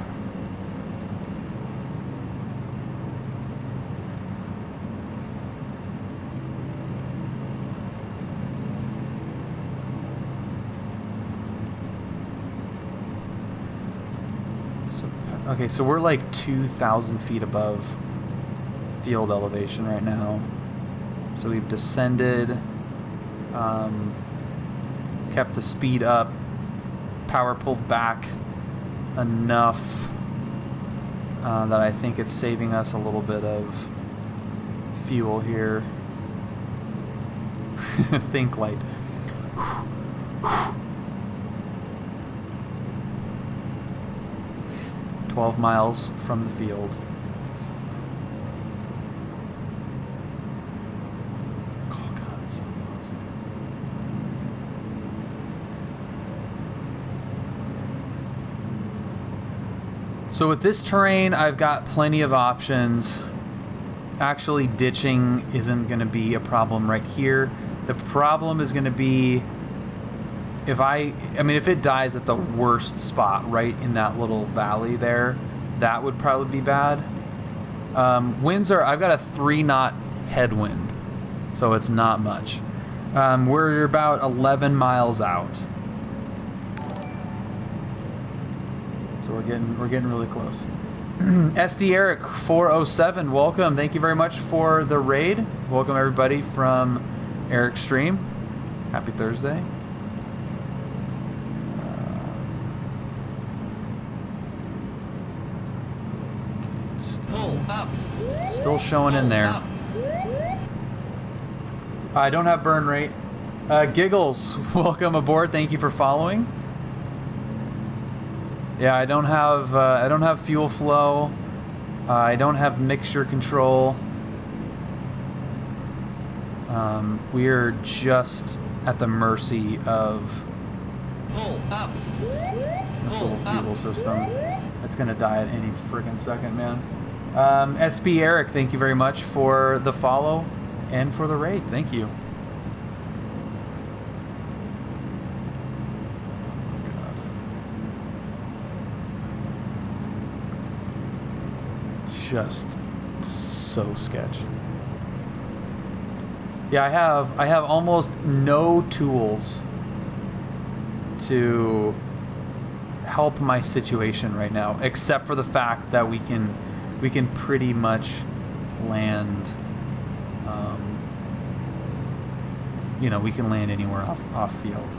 Okay, so we're like 2,000 feet above field elevation right now. So we've descended, kept the speed up, power pulled back enough that I think it's saving us a little bit of fuel here. Think light. 12 miles from the field. Oh God, it's so close. So with this terrain, I've got plenty of options. Actually, ditching isn't going to be a problem right here. The problem is going to be if if it dies at the worst spot, right in that little valley there, that would probably be bad. Winds are, I've got a 3-knot headwind, so it's not much. We're about 11 miles out. So we're getting really close. SD Eric 407, welcome. Thank you very much for the raid. Welcome everybody from Eric's stream. Happy Thursday. Still showing in there. I don't have burn rate. Giggles, welcome aboard. Thank you for following. Yeah, I don't have fuel flow. I don't have mixture control. We are just at the mercy of this little fuel system. It's gonna die at any friggin' second, man. SB Eric, thank you very much for the follow and for the raid. Thank you. Just so sketch. Yeah, I have almost no tools to help my situation right now, except for the fact that we can pretty much land. We can land anywhere off field.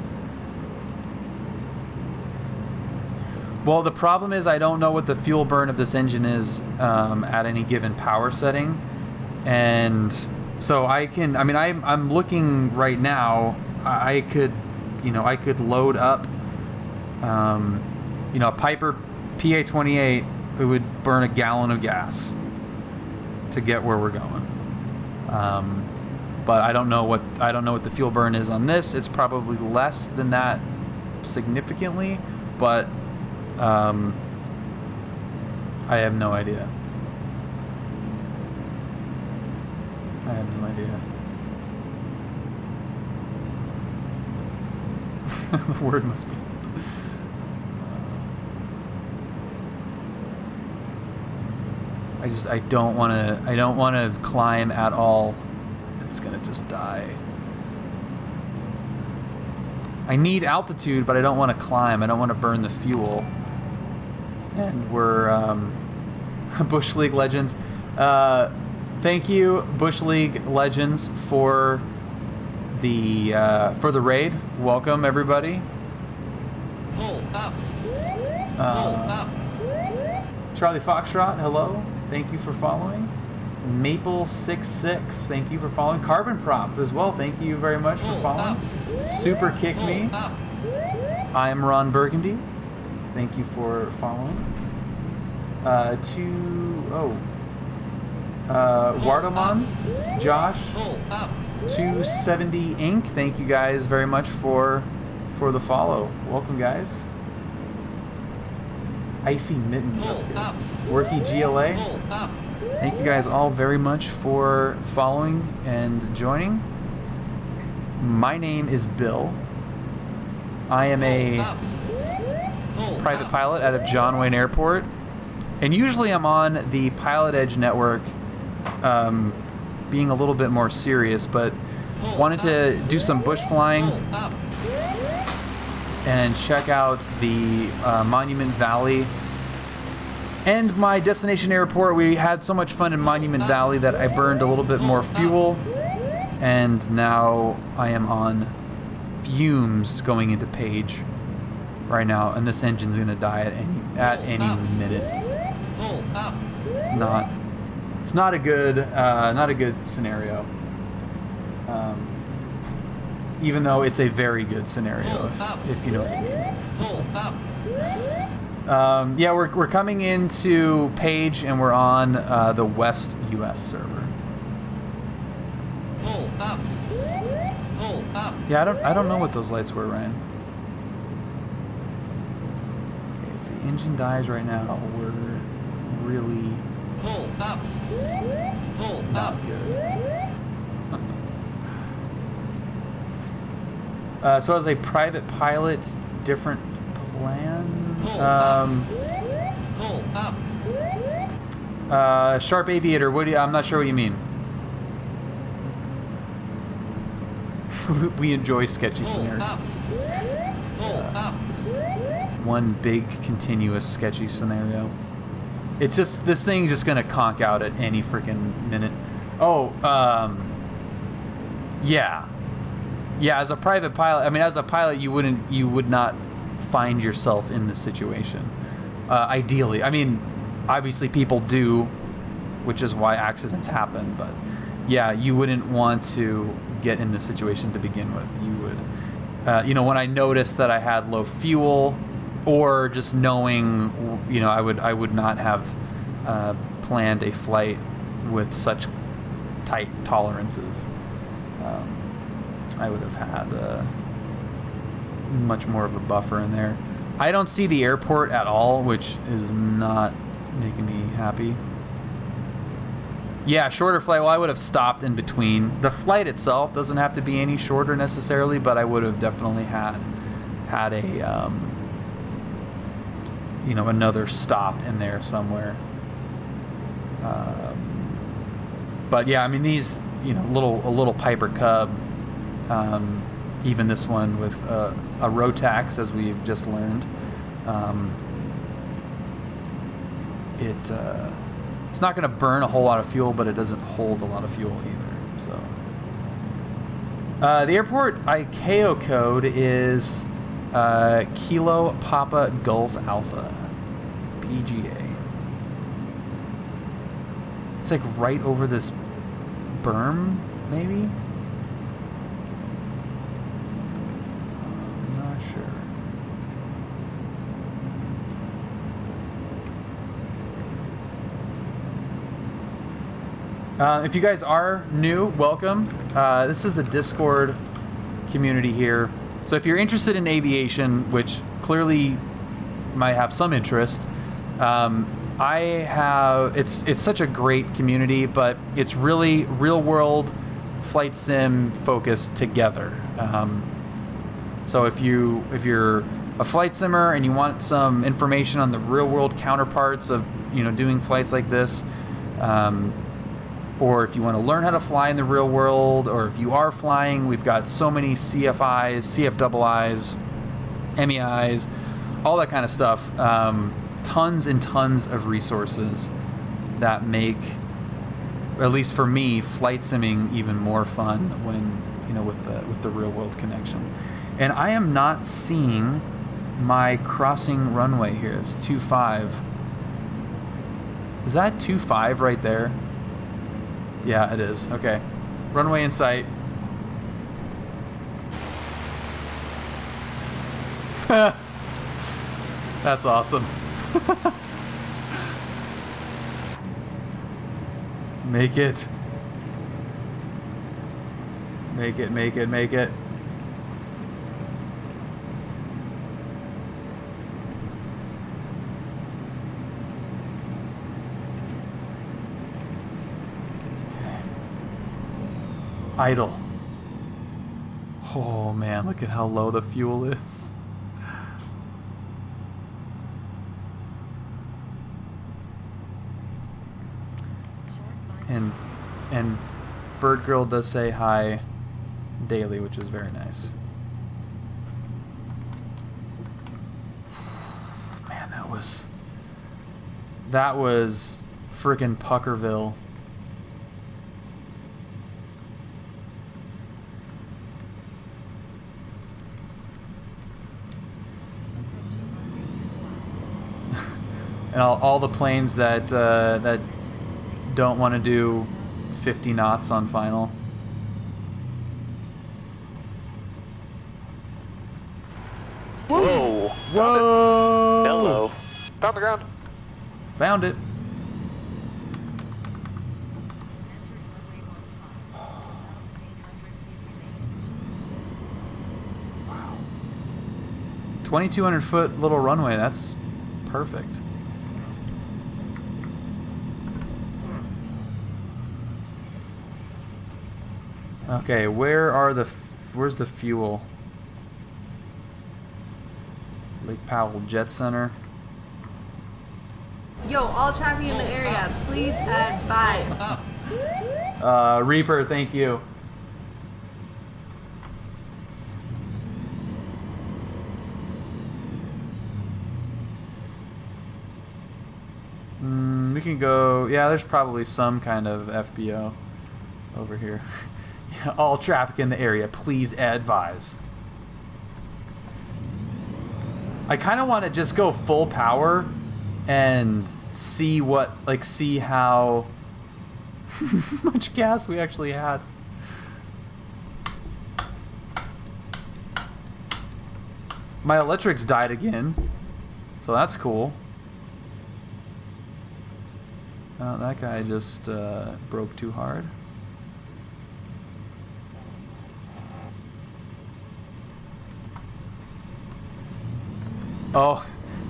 Well, the problem is I don't know what the fuel burn of this engine is at any given power setting, and so I'm looking right now. I could load up, a Piper PA28. It would burn a gallon of gas to get where we're going. But I don't know what the fuel burn is on this. It's probably less than that significantly, but I have no idea. I have no idea. The word must be. I don't want to climb at all. It's gonna just die. I need altitude, but I don't want to climb. I don't want to burn the fuel. And we're Bush League Legends. Thank you, Bush League Legends, for the raid. Welcome everybody. Pull up. Pull up. Charlie Foxtrot, hello. Thank you for following. Maple66, thank you for following. Carbon Prop as well, thank you very much for following. Super Kick Me. I am Ron Burgundy. Thank you for following. Wardamon, Josh, 270 Inc. Thank you guys very much for the follow. Welcome guys. Icy Mittens, that's good. Worky GLA. Thank you guys all very much for following and joining. My name is Bill. I am a private pilot out of John Wayne Airport, and usually I'm on the Pilot Edge network, being a little bit more serious, but wanted to do some bush flying and check out the Monument Valley And my destination airport, we had so much fun in Monument Valley that I burned a little bit more fuel. And now I am on fumes going into Page right now. And this engine's going to die at any minute. It's not a good scenario. Even though it's a very good scenario, if you know what I mean. Yeah, we're coming into Page, and we're on the West U.S. server. Yeah, I don't know what those lights were, Ryan. Okay, if the engine dies right now, we're really not good. So as a private pilot, different plan. Sharp Aviator, I'm not sure what you mean. We enjoy sketchy scenarios. One big continuous sketchy scenario. It's just, this thing's just gonna conk out at any freaking minute. Oh, yeah. Yeah, as a private pilot, I mean, as a pilot, you would not find yourself in this situation. Ideally, I mean, obviously people do, which is why accidents happen. But yeah, you wouldn't want to get in this situation to begin with. You would, you know, when I noticed that I had low fuel, or just knowing, you know, I would not have planned a flight with such tight tolerances. I would have had much more of a buffer in there. I don't see the airport at all, which is not making me happy. Yeah, shorter flight. Well, I would have stopped in between. The flight itself doesn't have to be any shorter necessarily, but I would have definitely had a you know, another stop in there somewhere. But yeah, I mean, these, you know, a little Piper Cub. Even this one with a Rotax, as we've just learned, it's not going to burn a whole lot of fuel, but it doesn't hold a lot of fuel either. So the airport Icao code is Kilo Papa Golf Alpha PGA. It's like right over this berm, maybe. If you guys are new, welcome. This is the Discord community here. So if you're interested in aviation, which clearly might have some interest, it's such a great community, but it's really real world flight sim focused together. So if you're a flight simmer and you want some information on the real world counterparts of, you know, doing flights like this, or if you want to learn how to fly in the real world, or if you are flying, we've got so many CFIs, CFIIs, MEIs, all that kind of stuff. Tons and tons of resources that make, at least for me, flight simming even more fun when, you know, with the real world connection. And I am not seeing my crossing runway here. It's 25. Is that 25 right there? Yeah, it is. Okay. Runway in sight. That's awesome. Make it. Make it, make it, make it. Idle. Oh man, look at how low the fuel is. And Bird Girl does say hi daily, which is very nice. Man, That was freaking Puckerville. And all the planes that that don't want to do 50 knots on final. Whoa! Whoa! Hello. Found the ground. Found it. 2,200 foot little runway. That's perfect. Okay, where's the fuel? Lake Powell Jet Center. Yo, all traffic in the area, please advise. Reaper, thank you. We can go. Yeah, there's probably some kind of FBO over here. Yeah, all traffic in the area, please advise. I kind of want to just go full power and see how much gas we actually had. My electrics died again, so that's cool. That guy just broke too hard. Oh,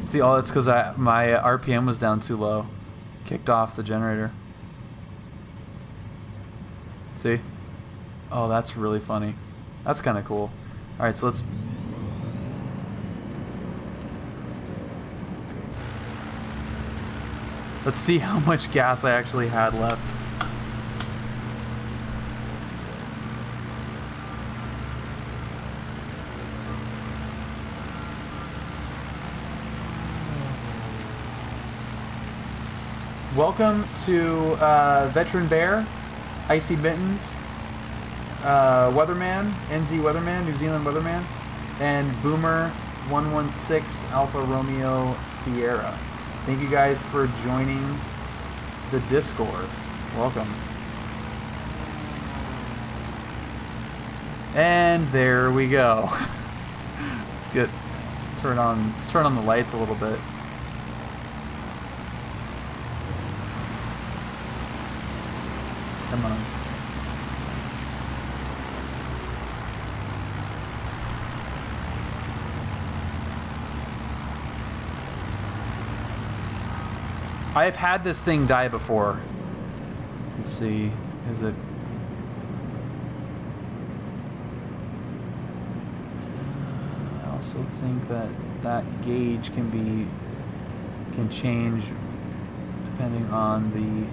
see, it's because my RPM was down too low. Kicked off the generator. See? Oh, that's really funny. That's kind of cool. All right, so let's see how much gas I actually had left. Welcome to Veteran Bear, Icy Mittens, Weatherman, NZ Weatherman, New Zealand Weatherman, and Boomer 116 Alpha Romeo Sierra. Thank you guys for joining the Discord. Welcome. And there we go. Let's get let's turn on the lights a little bit. Come on. I've had this thing die before. Let's see. Is it? I also think that gauge can change depending on the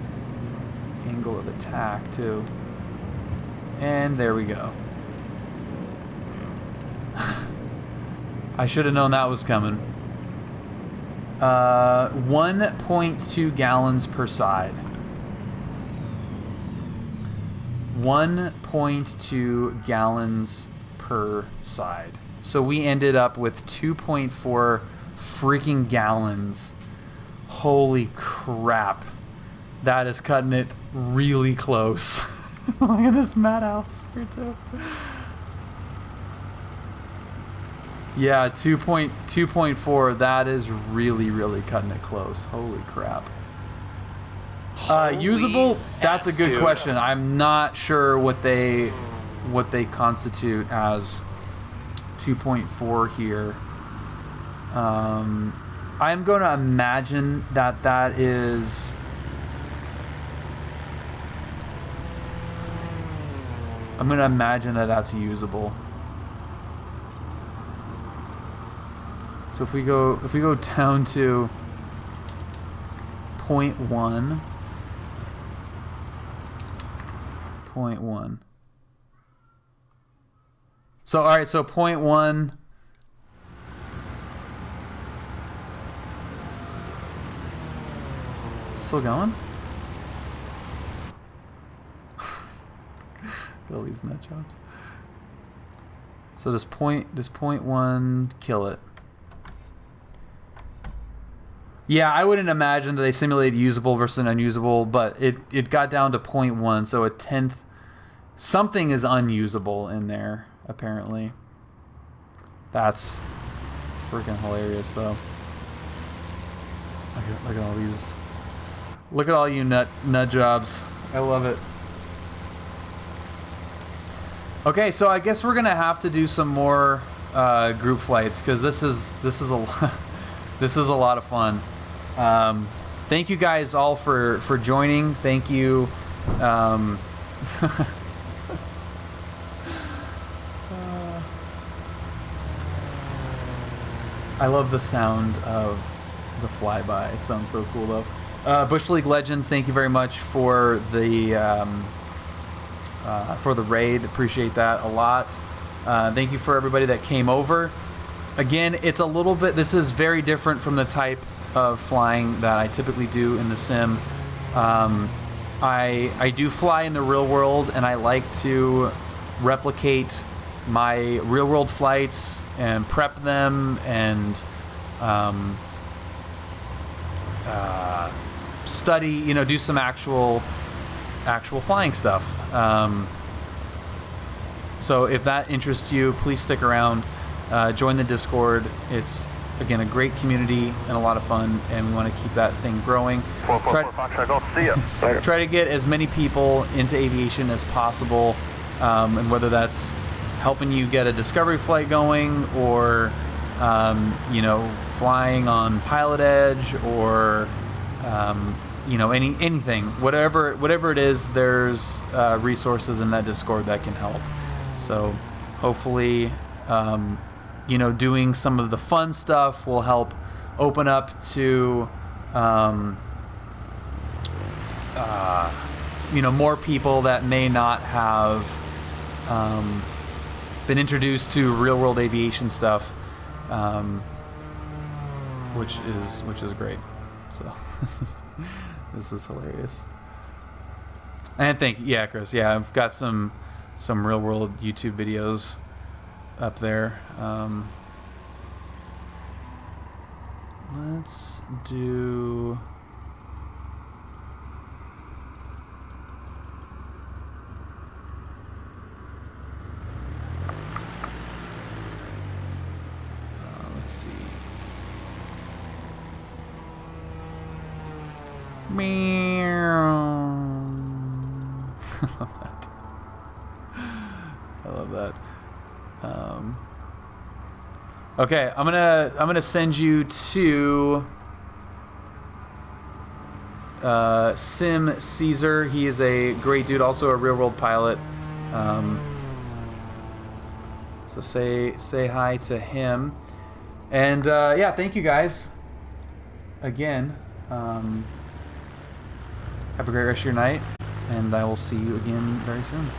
angle of attack too. And there we go. I should have known that was coming. 1.2 gallons per side. 1.2 gallons per side. So we ended up with 2.4 freaking gallons. Holy crap. That is cutting it really close. Look at this madhouse here too. Yeah, 2.4. That is really cutting it close. Holy crap. Usable? That's a good question. I'm not sure what they constitute as 2.4 here. I'm going to imagine that is. I'm going to imagine that's usable. So if we go down to 0.1. So all right, so 0.1. still going? All these nut jobs. So does point one kill it? Yeah, I wouldn't imagine that they simulate usable versus unusable, but it got down to 0.1, so a tenth. Something is unusable in there, apparently. That's freaking hilarious, though. Look at all these. Look at all you nut jobs. I love it. Okay, so I guess we're gonna have to do some more group flights because this is a this is a lot of fun. Thank you guys all for joining. Thank you. I love the sound of the flyby. It sounds so cool, though. Bush League Legends, thank you very much for the raid. Appreciate that a lot. Thank you for everybody that came over. Again, it's a little bit. This is very different from the type of flying that I typically do in the sim. I do fly in the real world, and I like to replicate my real world flights and prep them and study, you know, do some actual flying stuff. So if that interests you, please stick around, join the Discord. It's, again, a great community and a lot of fun, and we want to keep that thing growing. Try to get as many people into aviation as possible, and whether that's helping you get a discovery flight going, or you know, flying on Pilot Edge, or you know, anything, whatever it is, there's resources in that Discord that can help. So hopefully, you know, doing some of the fun stuff will help open up to you know, more people that may not have been introduced to real world aviation stuff, which is great. So this is hilarious. And yeah, Chris. Yeah, I've got some real world YouTube videos up there. Let's do. Let's see. Meow. I love that. Okay, I'm gonna send you to Sim Caesar. He is a great dude, also a real world pilot. So say hi to him. And yeah, thank you guys again. Have a great rest of your night, and I will see you again very soon.